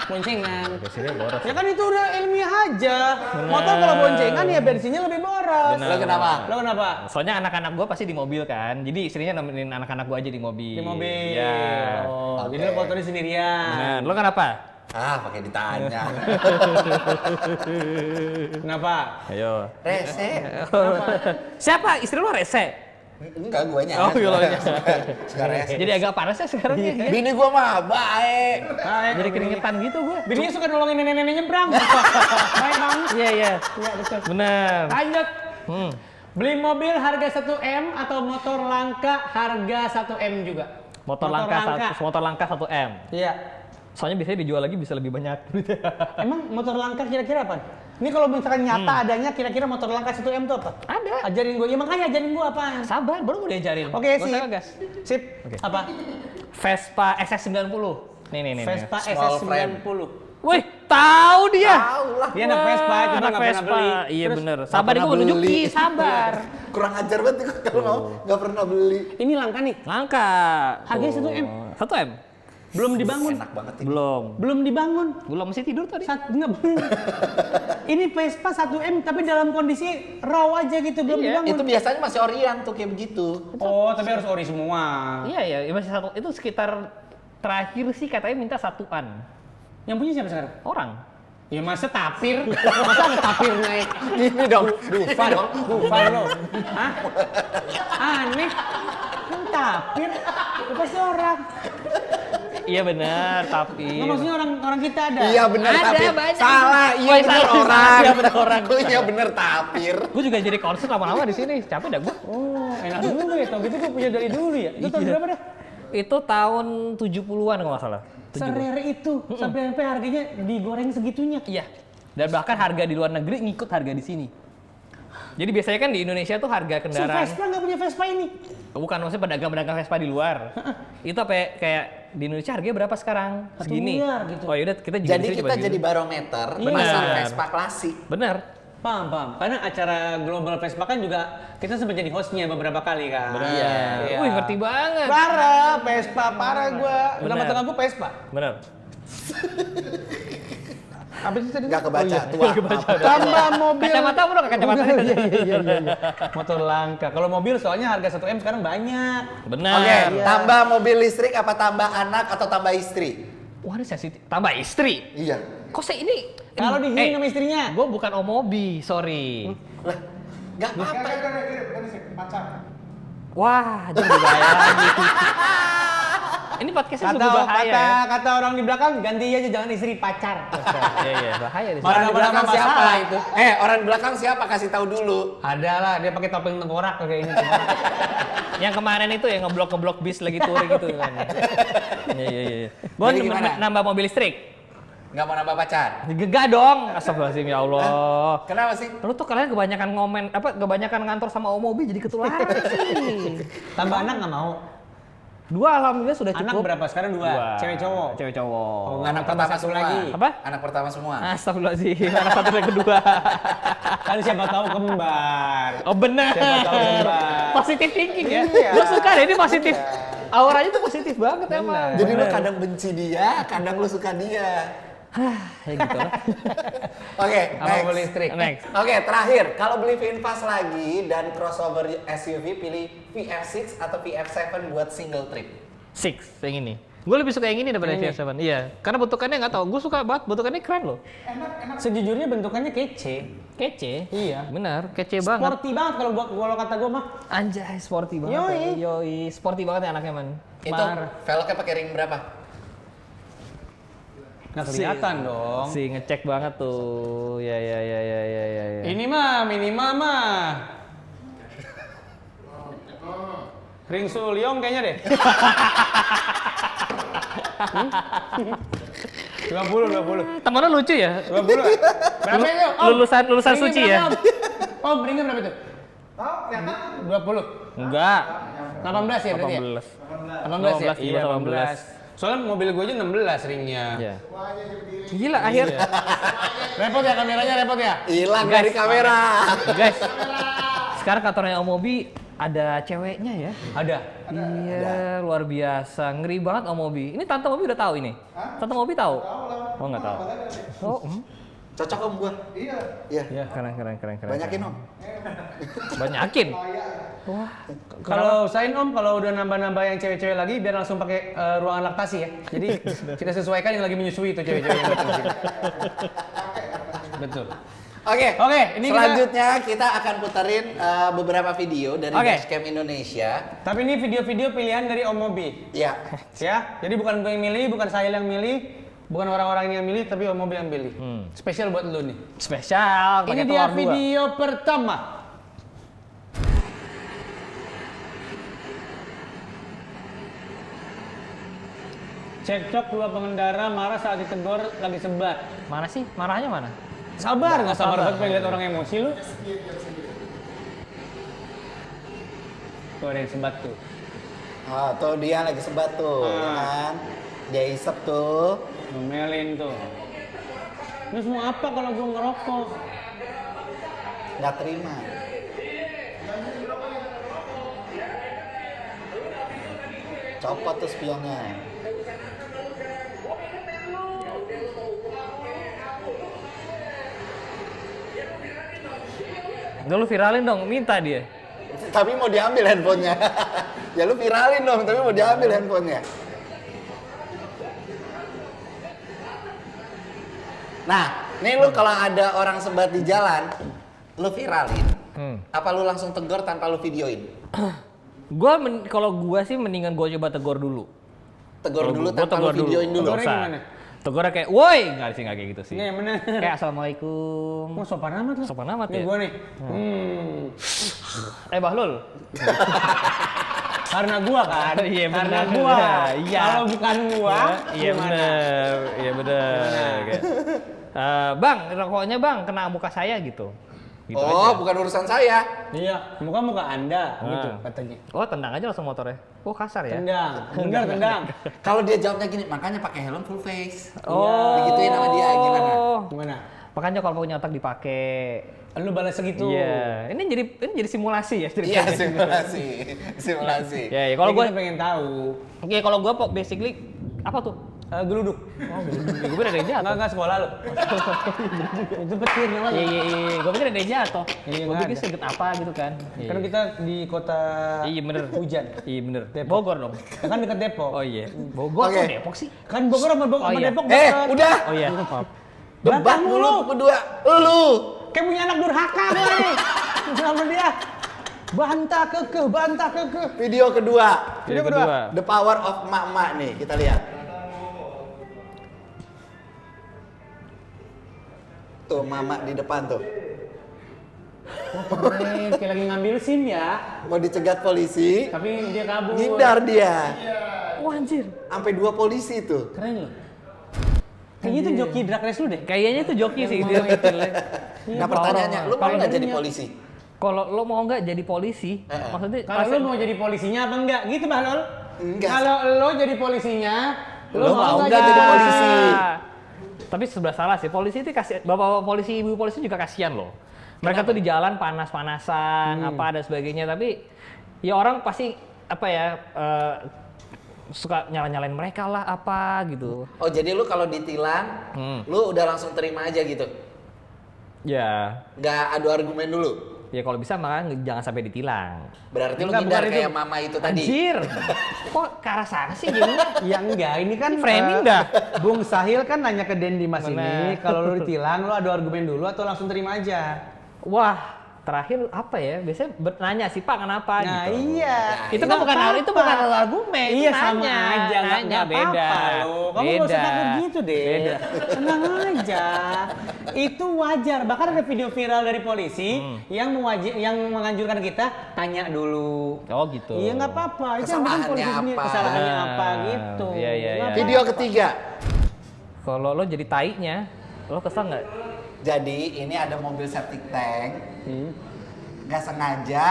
Boncengan. Biasanya boros. Ya kan itu udah ilmiah aja. Motor kalau boncengan ya bensinnya lebih boros. Benar. Lu kenapa? Lo kenapa? Soalnya anak-anak gua pasti di mobil kan. Jadi istrinya nemenin anak-anak gua aja di mobil. Di mobil. Iya. Oh, Oke. jadi lo motornya sendirian. Nah, lo kenapa? Ah, pakai ditanya. Kenapa? Ayo. Rese. Siapa? Istri lo rese? Enggak, guanya. Oh, iya, lo aja. Suka rese. Jadi agak panas ya sekarang ya. dia. Bini gua mah baik. Jadi keringetan gitu gua. Bininya suka nolongin nenek-nenek nyebrang. Baik banget. Iya, iya. Iya, betul. Bener. Lanjut. Hmm. Beli mobil harga 1M atau motor langka harga 1M juga? Motor langka 1M. Iya. Soalnya biasanya dijual lagi bisa lebih banyak. Emang motor langka kira-kira apa? Ini kalau misalkan nyata adanya kira-kira motor langka 1M itu apa? Ada. Ajarin gue, ya makanya ajarin gue apa? Sabar, baru mau diajarin. Oke, Gak sip. usah gas. Sip. Oke. Apa? Vespa SS90. Nih. Vespa Small frame. SS90. Wih, tahu dia. Tahu lah. Dia anak Vespa, cuma Anak nggak pernah Vespa. beli. Iya Terus, bener. Nggak Sabar, pernah gue mau beli. nunjukin. Sabar. Kurang ajar banget nih kalau mau nggak pernah beli. Ini langka nih. Langka. Harganya 1M. 1M? Belum dibangun. Enak banget ini. Belum. Belum dibangun. Belum masih tidur tadi. Enggak belum. Ini Vespa 1M tapi dalam kondisi raw aja gitu, belum Iya, dibangun. Itu biasanya masih Orion tuh kayak begitu. Oh, tapi harus ori semua. Iya, masih satu. Itu sekitar terakhir sih katanya minta 1-an. Yang punya siapa sekarang? Orang. Ya masa tapir? Masa ada tapir naik? Gini dong. Dufan lo. Hah? Aneh. Kan tapir. Itu pasti orang. Iya benar, tapi Nggak maksudnya orang kita ada. Iya bener Ada, tapir. banyak. Salah, iya Oh, bener salah. orang. Iya, bener orang. Oh, iya bener tapir. gue juga jadi concern lama-lama di sini. Capek dah gue. Oh, enak dulu ya. Tau gitu gue punya dari dulu ya. Itu tahun Iya. berapa dah? Itu tahun 70-an kalau nggak salah. Serere itu. Sampai harganya digoreng segitunya. Iya. Dan bahkan harga di luar negeri ngikut harga di sini. Jadi biasanya kan di Indonesia tuh harga Si kendaraan. Vespa nggak punya Vespa ini. Bukan maksudnya pedagang-pedagang Vespa di luar. Itu apa ya, kayak di Indonesia harganya berapa sekarang? 1 miliar gitu. Oh yaudah kita juga Jadi di sini kita coba jadi gitu. barometer Bener. pasar Vespa klasik. Bener. Paham. Karena acara Global Vespa kan juga kita sempat jadi hostnya beberapa kali kan. Iya. Wih, ngerti banget. Parah, Vespa, parah gua. Nama Bener. tengah gua Vespa. Bener. Apa sih tadi? Nggak kebaca, tua. Maaf. Tambah mobil. Kacamata bro, kacamata. Iya. Motor langka. Kalau mobil soalnya harga 1 M sekarang banyak. Benar. Oke, tambah mobil listrik apa tambah anak atau tambah istri? Wah, ini sensitif. Tambah istri. Iya. Kok saya ini? Kalau digiring sama istrinya. Gue bukan omobi, sorry. Lah, nggak apa-apa. Ini sih pacar. Wah, jadi bahaya lagi. Ini podcastnya sungguh bahaya. Kata orang di belakang ganti aja jangan istri pacar. Iya, bahaya di sini. Orang di belakang Nama-nama siapa masalah itu? Orang di belakang siapa? Kasih tahu dulu. Ada lah dia pakai topeng tengkorak kayak ini. Yang kemarin itu yang ngeblok bis lagi touring gitu kan. Iya. Gue Jadi gimana? nambah mobil listrik. Nggak mau nambah pacar? Gegah dong. Astagfirullahaladzim ya Allah. Kenapa sih? Lu tuh kalian kebanyakan kebanyakan ngantor sama Omobi jadi ketularan sih. Tambah anak nggak mau. 2 alhamdulillah sudah Anak cukup. berapa sekarang? 2. Cewek cowok. Cewek cowok. Oh, Anak tambah pertama satu semua. lagi. Apa? Anak pertama semua. Astagfirullahaladzim. Anak satu dan kedua. Kan siapa tahu kembar. Oh benar. Siapa tahu kembar. Positif thinking ya. Iya. Gue suka deh ini positif. Auranya tuh positif banget emang. Jadi lu kadang benci dia, kadang lu suka dia. Ya gitu lah. Oke, Sama next. mobil listrik. Next. Oke, terakhir. Kalau beli VinFast lagi dan crossover SUV, pilih VF6 atau VF7 buat single trip? 6 yang ini. Gue lebih suka yang ini daripada Yang ini? VF7. Iya. Karena bentukannya nggak tahu. Gue suka banget. Bentukannya keren loh. Sejujurnya bentukannya kece. Kece. Iya. Benar. Kece banget. Sporty banget kalau kata gue mah. Anjay, sporty banget. Yoi. Yoi. Sporty banget ya anaknya man. Itu velgnya pakai ring berapa? Nggak kelihatan dong. Si ngecek banget tuh. Ya. Ini mah minimal mah. Ring Sulyong kayaknya deh. 20. Temennya lucu ya. 20. Berapa itu? Lulusan Ringnya suci berapa, ya. Om? Om, ringnya berapa itu? Oh, kelihatan. 20. Enggak. 18 ya berarti ya? 18. 18 ya? 18, Iya, 18. 18. Soalnya mobil gue aja 16 ringnya. Iya. Gila akhir. Repot ya kameranya, repot ya? Hilang dari kamera. Guys. Sekarang kantornya Omobi ada ceweknya ya. Ada. Iya, luar biasa. Ngeri banget Omobi. Ini Tante Mobi udah tahu ini? Tante Mobi tahu? Oh, nggak tahu. Oh, Cocok om gua. Iya. Iya. keren. Banyakin om. Banyakin. Kalau usahain Om, kalau udah nambah-nambah yang cewek-cewek lagi, biar langsung pakai ruangan laktasi ya. Jadi kita sesuaikan yang lagi menyusui itu cewek-cewek yang datang sini. Betul. Oke, ini selanjutnya kita akan puterin beberapa video dari Oke. Dashcam Indonesia. Tapi ini video-video pilihan dari Om Mobi. Ya, Ya, jadi bukan gue yang milih, bukan saya yang milih, bukan orang-orang yang milih, tapi Om Mobi yang pilih. Spesial buat lu nih. Spesial. Ini pakai dia telur 2. video pertama. Cekcok 2 pengendara marah saat ditegur lagi sebat. Mana sih? Marahnya mana? Sabar, nggak sabar banget pengen lihat orang emosi lu. Tuh ada yang sebat tuh. oh, tuh dia lagi sebat tuh, ya kan? Dia isep tuh. Ngomelin tuh. Terus mau apa kalau gua ngerokok? Nggak terima. Copot tuh spionnya. Udah lu viralin dong, minta dia. Tapi mau diambil handphonenya. Ya lu viralin dong, tapi mau diambil handphonenya. Nah, nih lu kalau ada orang sebat di jalan, lu viralin. Apa lu langsung tegur tanpa lu videoin? Kalau gua sih mendingan gua coba tegur dulu. Tegur dulu Gua tanpa lu videoin dulu. Tegurnya gimana? Tegurnya kayak, woi, nggak sih nggak kayak gitu sih. Ini yang bener. Kayak assalamualaikum. Mau sopan amat lah. Sopan amat Ini ya. gua nih. Bahlul. Karena gua kan. Iya, Karena bener. gua. Iya. Kalau bukan gua, Iya gimana? bener, iya bener. Kayak, bang, rokoknya bang kena muka saya gitu. Gitu Oh, aja. bukan urusan saya. Iya, muka Anda gitu katanya. Oh, tendang aja langsung motornya. Oh, kasar ya. Tendang, bener tendang. Kalau dia jawabnya gini, makanya pakai helm full face. Oh. Digituin sama dia gimana? Gimana? Makanya kalau punya otak dipakai. Lu balas segitu. Iya, ini jadi simulasi ya Iya, ceritanya. simulasi. Ya, Kalau kalau gue, kita pengen tahu. oke, kalau gue basically apa tuh? Geluduk. Oh, gue pikir ada yang jatuh. Enggak sekolah lu. Itu petir namanya. Iya, gue pikir ada yang jatuh. Iya, Gue nggak pikir ada. seget apa gitu kan. Kan kita di kota Iya bener. hujan. Iya bener. Depok. Bogor dong. Kan dekat Depok. Oh iya. Bogor Oke. kok Depok sih? Kan Bogor sama, Oh, sama iya. Depok Udah. Oh iya. Debat Bantah mulu mulu. berdua. Lu. Kayak punya anak durhaka gue nih. Sama dia. Bantah kekeh. Video kedua. Video kedua. The Power of Emak-emak nih, kita lihat. Tuh mama di depan tuh. Keren, kayak lagi ngambil SIM ya. Mau dicegat polisi, Tapi dia kabur. ngindar dia. Wah anjir. Sampai 2 polisi tuh. Keren loh. Kayaknya itu joki drag race lu deh. Kayaknya itu joki sih dia gitu. Nah pertanyaannya, lu mau kalau nggak jadi banyak. polisi? Kalau lo mau nggak jadi polisi, maksudnya Kalau lu mau jadi polisinya apa enggak? Gitu Bahlul. Enggak. Kalau lo jadi polisinya, Lo mau nggak jadi polisi? Tapi sebelah salah sih, polisi itu kasih, bapak polisi, ibu polisi juga kasihan loh. Mereka tuh di jalan panas-panasan, apa dan sebagainya. Tapi ya orang pasti apa ya suka nyala-nyalain mereka lah apa gitu. Oh jadi lu kalau ditilang, lu udah langsung terima aja gitu? Ya, Nggak adu argumen dulu? ya kalau bisa makanya jangan sampai ditilang. Berarti lu Enggak, ngindar bukan kayak itu. mama itu tadi? Anjir, kok ke arah sana sih gimana? Ya enggak, ini kan Framing dah. Bung Sahil kan nanya ke Dendi Mas ini, Bener. kalau lu ditilang, lu adu argumen dulu atau langsung terima aja? Wah, terakhir apa ya? Biasanya bertanya sih Pak kenapa Nah gitu. iya. Itu kan bukan Nggak itu apa-apa. bukan argumen, itu Iya sama nanya, aja, nanya nggak beda. apa-apa lo. Kamu nggak usah Beda. takut gitu deh. Beda. Tenang aja. Itu wajar. Bahkan ada video viral dari polisi yang yang menganjurkan kita tanya dulu. Oh gitu. Iya nggak apa-apa. Itu yang penting Kesalahannya polisi sendiri apa? kesalahannya Ah, apa gitu. iya, iya, Nggak iya. Video apa-apa. ketiga. Kalau lo jadi tainya, lo kesal nggak? Jadi ini ada mobil septic tank. Nggak sengaja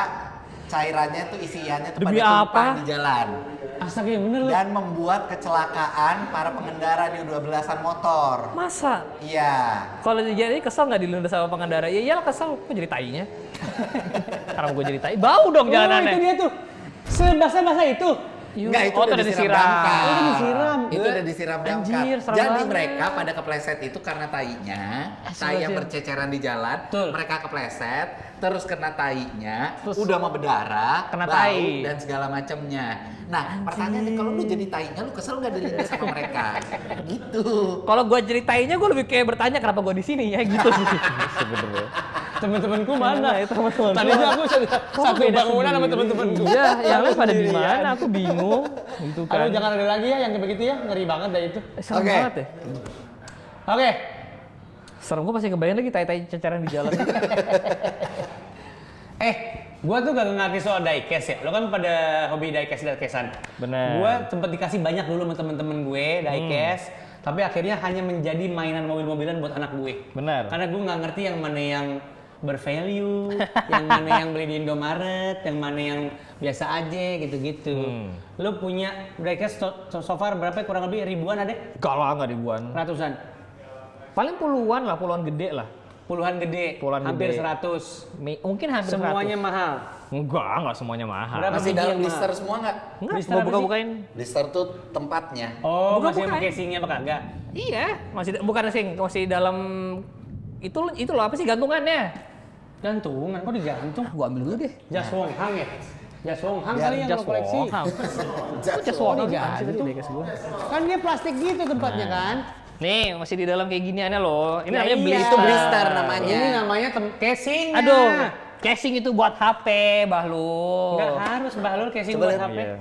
cairannya tuh isiannya tuh Demi pada tumpah apa? di jalan. Astaga yang bener lu. Dan membuat kecelakaan para pengendara di 12-an motor. Masa? Iya. Kalau jadi kesal nggak dilundas sama pengendara? Ya iyalah kesal, kok jadi tainya? Karena gue jadi tai, bau dong Oh, itu jalanannya. dia tuh. Sebasa-basa itu. Enggak, itu Oh, udah udah disiram disiram. damkar. Oh, itu disiram. Itu udah disiram damkar. Anjir, serem Jadi banget. mereka pada kepleset itu karena tainya, tai yang berceceran di jalan, Betul. mereka kepleset, terus kena tainya, udah mau berdarah, Kena bau, tai. dan segala macamnya. Nah, pertanyaannya kalau lu jadi tainya, lu kesel nggak dilindas sama mereka? Gitu. Kalau gue jadi tainya, gue lebih kayak bertanya kenapa gue di sini ya gitu sih sebenarnya. Temen-temenku mana? Itu teman-teman. Tadi aku satu beda bangunan sama sendiri? temen-temenku. Iya, yang lain pada di Sendirian. mana? Aku bingung. Gitu kan. Aduh jangan ada lagi ya yang kayak begitu ya, ngeri banget dah itu. Serem Oke. banget ya. Oke, Serem gue pasti kebayang lagi tai-tai ceceran di jalan. gua tuh gak ngerti soal diecast ya. Lo kan pada hobi diecast-diecasan. Bener. Gua sempet dikasih banyak dulu sama temen-temen gue diecast, tapi akhirnya hanya menjadi mainan mobil-mobilan buat anak gue. Bener. Karena gue nggak ngerti yang mana yang bervalue, yang mana yang beli di Indomaret, yang mana yang biasa aja gitu-gitu. Lo punya diecast so far berapa? Kurang lebih ribuan ada? Kalau nggak ribuan. Ratusan? Paling puluhan lah, puluhan gede lah. Puluhan gede? Puluhan hampir gede. 100. Mungkin hampir Semuanya 100. mahal? Enggak semuanya mahal. Berapa? Masih biji dalam yang blister semua nggak? Enggak, Blister mau apa buka-bukain. Blister tuh tempatnya. Oh, Bukan, masih bukan. pakai casingnya apa kagak? Iya, masih bukan sing, masih dalam itu loh apa sih gantungannya? Gantungan, kok digantung? Gua ambil dulu deh. Jas Wong Hang ya? Jas Wong Hang Biar kali yang Jas lo koleksi. Woham. Jas Jas Woham Woham. apaan sih tadi deh, gua. Kan dia plastik gitu tempatnya kan? Nih, masih di dalam kayak giniannya loh. Ini Nah, namanya iya. blister. Itu blister namanya. Ini namanya casingnya. Aduh, casing itu buat HP, Bahlul. Nggak harus Bahlul casing Coba buat lihat. HP. Iya.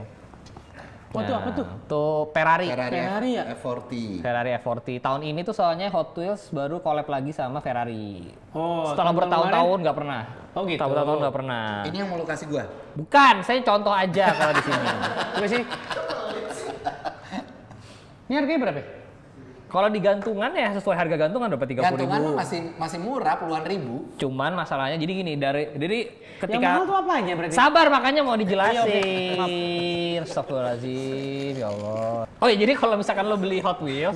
Wah tuh apa tuh? Tuh Ferrari. Ferrari ya? F40. Ferrari F40. Tahun ini tuh soalnya Hot Wheels baru collab lagi sama Ferrari. Oh, Setelah tahun bertahun-tahun nggak pernah. Oh, gitu. Tahun-tahun nggak pernah. Ini yang mau lu kasih gua? Bukan, saya contoh aja kalau di sini. Coba sini. Ini harganya berapa? Kalau di gantungan ya sesuai harga gantungan dapat 30.000. Gantungan mah masih murah, puluhan ribu. Cuman masalahnya jadi gini, jadi Yang ketika mahal tuh apanya berarti? sabar makanya mau Iya, dijelasin. Astagfirullahaladzim, ya Allah. Oh ya jadi kalau misalkan lo beli Hot Wheels,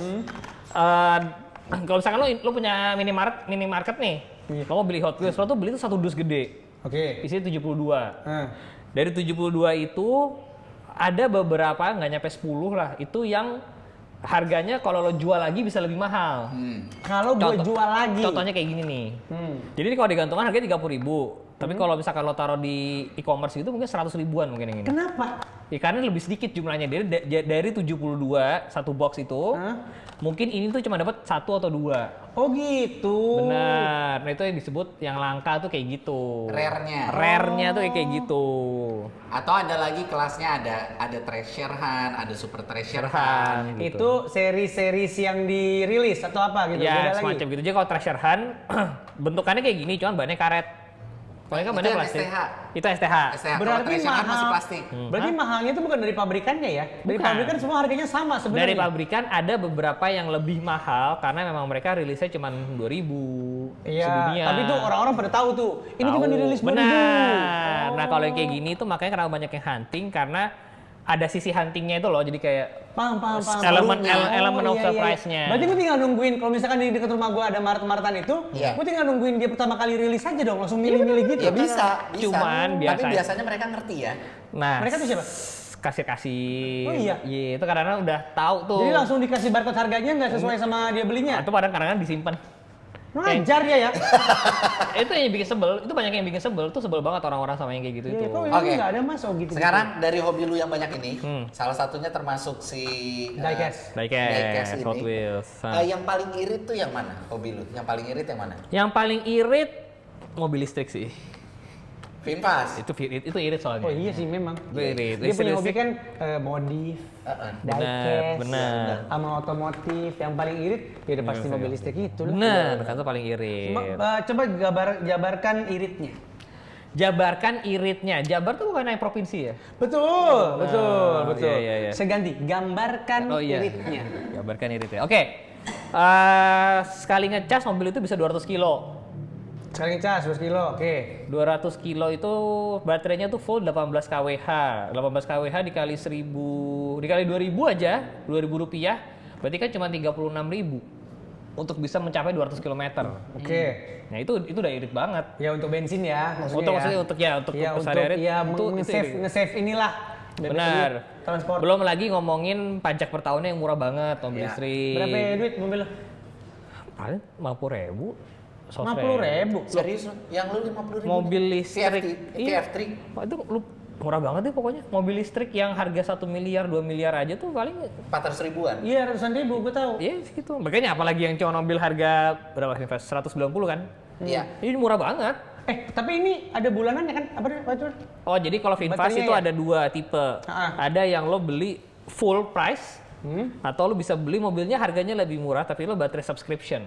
Kalau misalkan lo punya minimarket nih, lo mau beli Hot Wheels, lo tuh beli tuh satu dus gede. Oke. Isinya 72. Nah, Dari 72 itu ada beberapa nggak nyampe 10 lah, itu yang harganya kalau lo jual lagi bisa lebih mahal. kalau gue Contoh- jual lagi. Contohnya kayak gini nih. Hmm. Jadi ini kalau digantungan harganya 30.000. Tapi kalau misalkan lo taruh di e-commerce itu mungkin 100 ribuan mungkin yang ini. Kenapa? Ya karena lebih sedikit jumlahnya. Dari 72 satu box itu, mungkin ini tuh cuma dapat 1 atau 2. Oh gitu. Benar. Nah itu yang disebut yang langka tuh kayak gitu. Rare-nya. Rare-nya tuh kayak gitu. Atau ada lagi kelasnya, ada treasure hunt, ada super treasure hunt. Hunt, gitu. Itu seri-seri yang dirilis atau apa gitu? Ya Beda semacam lagi. gitu. Jadi kalau treasure hunt bentukannya kayak gini, cuman bahannya karet. Soalnya kan Itu bahannya yang plastik. STH. Itu STH. Kalau Berarti treasure hunt masih mahal. plastik. Berarti mahalnya itu bukan dari pabrikannya ya? Dari Bukan. pabrikan semua harganya sama sebenarnya. Dari pabrikan ada beberapa yang lebih mahal karena memang mereka rilisnya cuma 2.000 Iya. sedunia. Tapi tuh orang-orang pada tahu tuh. Ini cuma Tahu. dirilis 2000. Benar. Nah kalau yang kayak gini tuh makanya kenapa banyak yang hunting karena ada sisi huntingnya itu loh. Jadi kayak Paham. elemen of iya. surprise-nya. Berarti gue tinggal nungguin, kalau misalkan di dekat rumah gue ada Maret-Martan itu, Iya. gue tinggal nungguin dia pertama kali rilis aja dong, langsung milih-milih gitu. Ya bisa. Cuman Tapi biasanya- biasanya mereka ngerti ya. nah Mereka tuh siapa? kasir-kasir. Oh iya? Iya itu karena udah tahu tuh. Jadi langsung dikasih barcode harganya nggak sesuai sama dia belinya? Itu kadang-kadang disimpan. Ngajar dia ya? Itu yang bikin sebel. Itu banyak yang bikin sebel. Tuh sebel banget orang-orang sama yang kayak gitu itu. Iya, kok ini Oke. nggak ada mas? Oh gitu. Sekarang dari hobi lu yang banyak ini, salah satunya termasuk si Diecast. Diecast ini. Hot Wheels. Yang paling irit tuh yang mana hobi lu? Yang paling irit yang mana? Yang paling irit mobil listrik sih. Finfast. Itu irit soalnya. Oh iya sih memang. Itu irit. Dia punya Listrik- hobi kan modif, diecast, benar. sama otomotif. Yang paling irit ya udah pasti mobil listrik itu lah. Bener, kan itu paling irit. Coba jabarkan iritnya. Jabarkan iritnya. Jabar tuh bukan naik provinsi ya? Betul. iya. Saya ganti, gambarkan Oh iya. iritnya. Jabarkan iritnya. Oke. Sekali ngecas mobil itu bisa 200 kilo. Sekali cas 2 kilo, oke. 200 kilo itu baterainya tuh full 18 kWh. 18 kWh dikali 1000, dikali 2000 aja, 2.000 rupiah. Berarti kan cuma 36.000 untuk bisa mencapai 200 km. Oke. Nah itu udah irit banget. Ya untuk bensin ya, maksudnya Untuk maksudnya untuk ya, sehari-hari ya itu irit. nge-save inilah. Benar. Transport. Belum lagi ngomongin pajak per tahunnya yang murah banget mobil Ya. listrik. Berapa ya duit mobil lo? Paling 50.000. 50.000. Serius lu? Yang lu 50.000? Mobil listrik. TF3. Wah, itu lu murah banget deh pokoknya. Mobil listrik yang harga 1 miliar, 2 miliar aja tuh paling 400 ribuan. Iya, ratusan ribu, gue tahu. ya segitu. Makanya apalagi yang cuma mobil harga berapa sih? 190 kan? Iya. Ini murah banget. Tapi ini ada bulanannya kan? Apa itu? Oh, jadi kalau Finfast Baterainya itu ya? ada 2 tipe. Ada yang lo beli full price, atau lo bisa beli mobilnya harganya lebih murah tapi lo baterai subscription.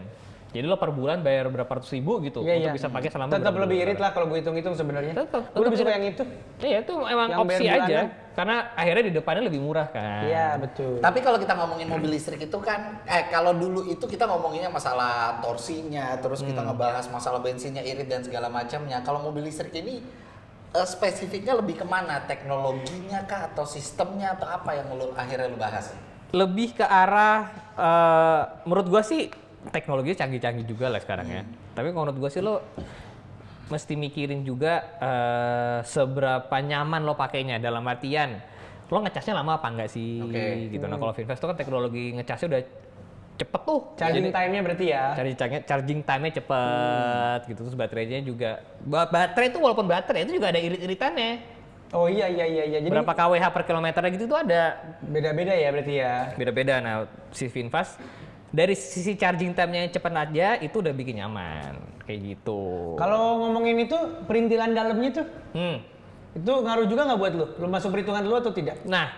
Jadi lo per bulan bayar berapa ratus ribu gitu untuk bisa pakai selama Tetap beberapa lebih bulan. irit lah kalau gue hitung-hitung sebenarnya. Tetap Gue lebih suka irit. yang itu. Iya, itu emang Yang opsi bayar aja. bulanan. Karena akhirnya di depannya lebih murah kan. Iya, betul. Tapi kalau kita ngomongin mobil listrik itu kan, kalau dulu itu kita ngomonginnya masalah torsinya, terus kita ngebahas masalah bensinnya irit dan segala macamnya. Kalau mobil listrik ini spesifiknya lebih kemana? Teknologinya kah atau sistemnya atau apa yang akhirnya lu bahas? Lebih ke arah, menurut gua sih teknologinya canggih-canggih juga lah sekarang ya. Tapi kalau menurut gua sih lo mesti mikirin juga seberapa nyaman lo pakainya, dalam artian lo ngecasnya lama apa enggak sih gitu. Nah kalau Finfast itu kan teknologi ngecasnya udah cepet tuh. Charging time-nya berarti ya. Charging time-nya cepet gitu, terus baterainya juga. Baterai itu walaupun baterai itu juga ada irit-iritannya. Oh iya. Jadi Berapa kWh per kilometer gitu tuh ada. beda-beda ya berarti ya. Beda-beda. Nah, si Finfast dari sisi charging time-nya yang cepet aja itu udah bikin nyaman kayak gitu. Kalau ngomongin itu perintilan dalamnya tuh, itu ngaruh juga nggak buat lu? Lu masuk perhitungan lu atau tidak? Nah,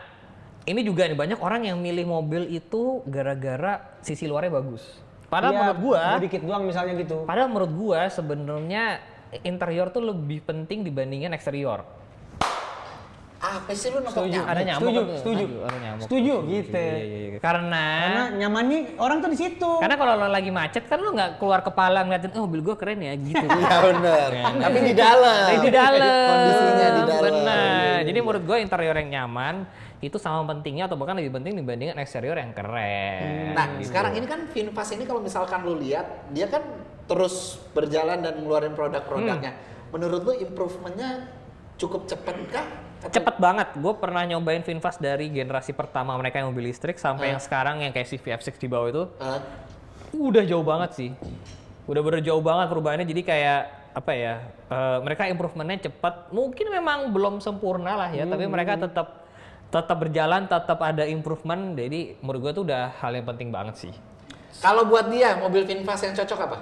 ini juga nih banyak orang yang milih mobil itu gara-gara sisi luarnya bagus. Padahal Iya, menurut gua, dikit doang misalnya gitu. padahal menurut gua sebenarnya interior tuh lebih penting dibandingin eksterior. apa sih lu nangkap Setuju. nyamuk? Ada nyamuk. Setuju, tuh. setuju. Aduh, ada nyamuk. Setuju, gitu. Iya. Karena Nyamannya orang tuh di situ. kalau lo lagi macet kan lo nggak keluar kepala ngeliatin, oh mobil gua keren ya gitu. Iya benar. Tapi di dalam. Di dalam. Kondisinya di dalam. Benar. Jadi menurut gue interior yang nyaman itu sama pentingnya atau bahkan lebih penting dibandingkan eksterior yang keren. Nah, sekarang ini kan VinFast ini kalau misalkan lu lihat, dia kan terus berjalan dan ngeluarin produk-produknya. Menurut lu improvementnya cukup cepet kah? Cepet banget. Gue pernah nyobain VinFast dari generasi pertama mereka yang mobil listrik sampai yang sekarang yang kayak si VF6 di bawah itu. Udah jauh banget sih. Udah bener jauh banget perubahannya. Jadi kayak apa ya? Mereka improvementnya cepat. Mungkin memang belum sempurna lah ya, tapi mereka tetap berjalan, tetap ada improvement. Jadi menurut gue tuh udah hal yang penting banget sih. Kalau buat dia, mobil VinFast yang cocok apa?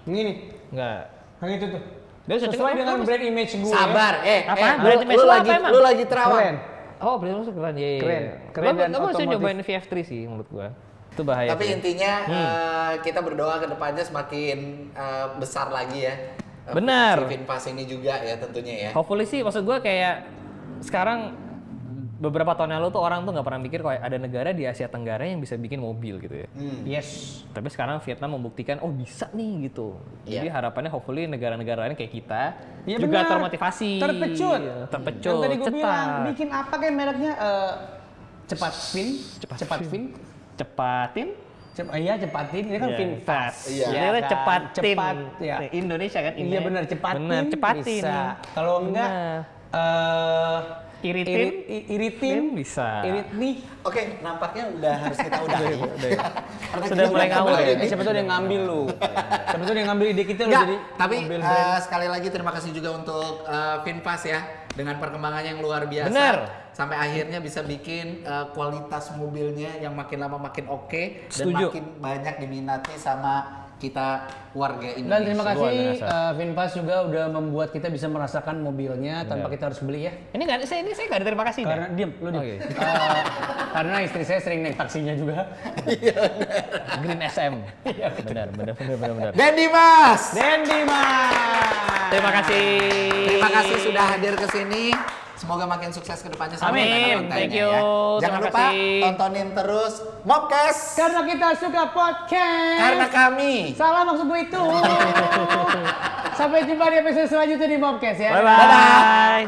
Ini, Enggak. yang itu tuh. Dia cocok Sesuai apa? dengan brand image gue. Sabar, Apa? Brand image lu lu lagi apa emang? lu lagi terawang. Keren. Oh, beli masuk keren. Iya. Keren dan Lo bisa otomotif. nyobain VF3 sih menurut gua. Itu bahaya. Tapi sih. intinya kita berdoa ke depannya semakin besar lagi ya. Benar. Si VinFast ini juga ya tentunya ya. Hopefully sih, maksud gua kayak sekarang beberapa tahun yang lalu tuh orang tuh nggak pernah mikir kayak ada negara di Asia Tenggara yang bisa bikin mobil gitu ya. Yes. Tapi sekarang Vietnam membuktikan, oh bisa nih gitu. Jadi Iya. harapannya hopefully negara-negara lain kayak kita Iya juga benar. termotivasi. Terpecut. Terpecut. Yang tadi gue bilang, cepat. bikin apa kayak mereknya? Cepat Fin. Cepat Fin. Cepatin. Iya cepatin, ini kan Iya, VinFast. Iya. Dia kan? cepatin. Cepat, ya. Indonesia kan ini. Iya benar, cepatin. Benar, cepatin. Bisa. Kalau enggak, Iritin? iritin, Bisa. irit nih. Oke, nampaknya udah harus kita udahi. Karena Sudah kita mulai udah ngawur kemarin ya? ini. Siapa tuh ada yang ngambil lu. Siapa tuh ada yang ngambil ide kita lu Enggak, jadi tapi mobil brand. sekali lagi terima kasih juga untuk VinFast ya dengan perkembangannya yang luar biasa. Benar. Sampai akhirnya bisa bikin kualitas mobilnya yang makin lama makin oke dan Setuju. makin banyak diminati sama kita warga Indonesia. Dan terima kasih Luar biasa. VinFast juga udah membuat kita bisa merasakan mobilnya tanpa kita harus beli ya. Ini nggak, saya nggak ada terima kasih. Karena diem, lu diem. Oke. Karena istri saya sering naik taksinya juga. Green SM. benar. Dan Dimas, Dendi Mas. Terima kasih. terima kasih sudah hadir ke sini. Semoga makin sukses ke depannya sama Amin. konten-kontennya Thank you. ya. Jangan Terima lupa kasih. tontonin terus Mobcast Karena kita suka podcast. karena kami. Salah maksud gue itu. Sampai jumpa di episode selanjutnya di Mobcast ya. Bye bye.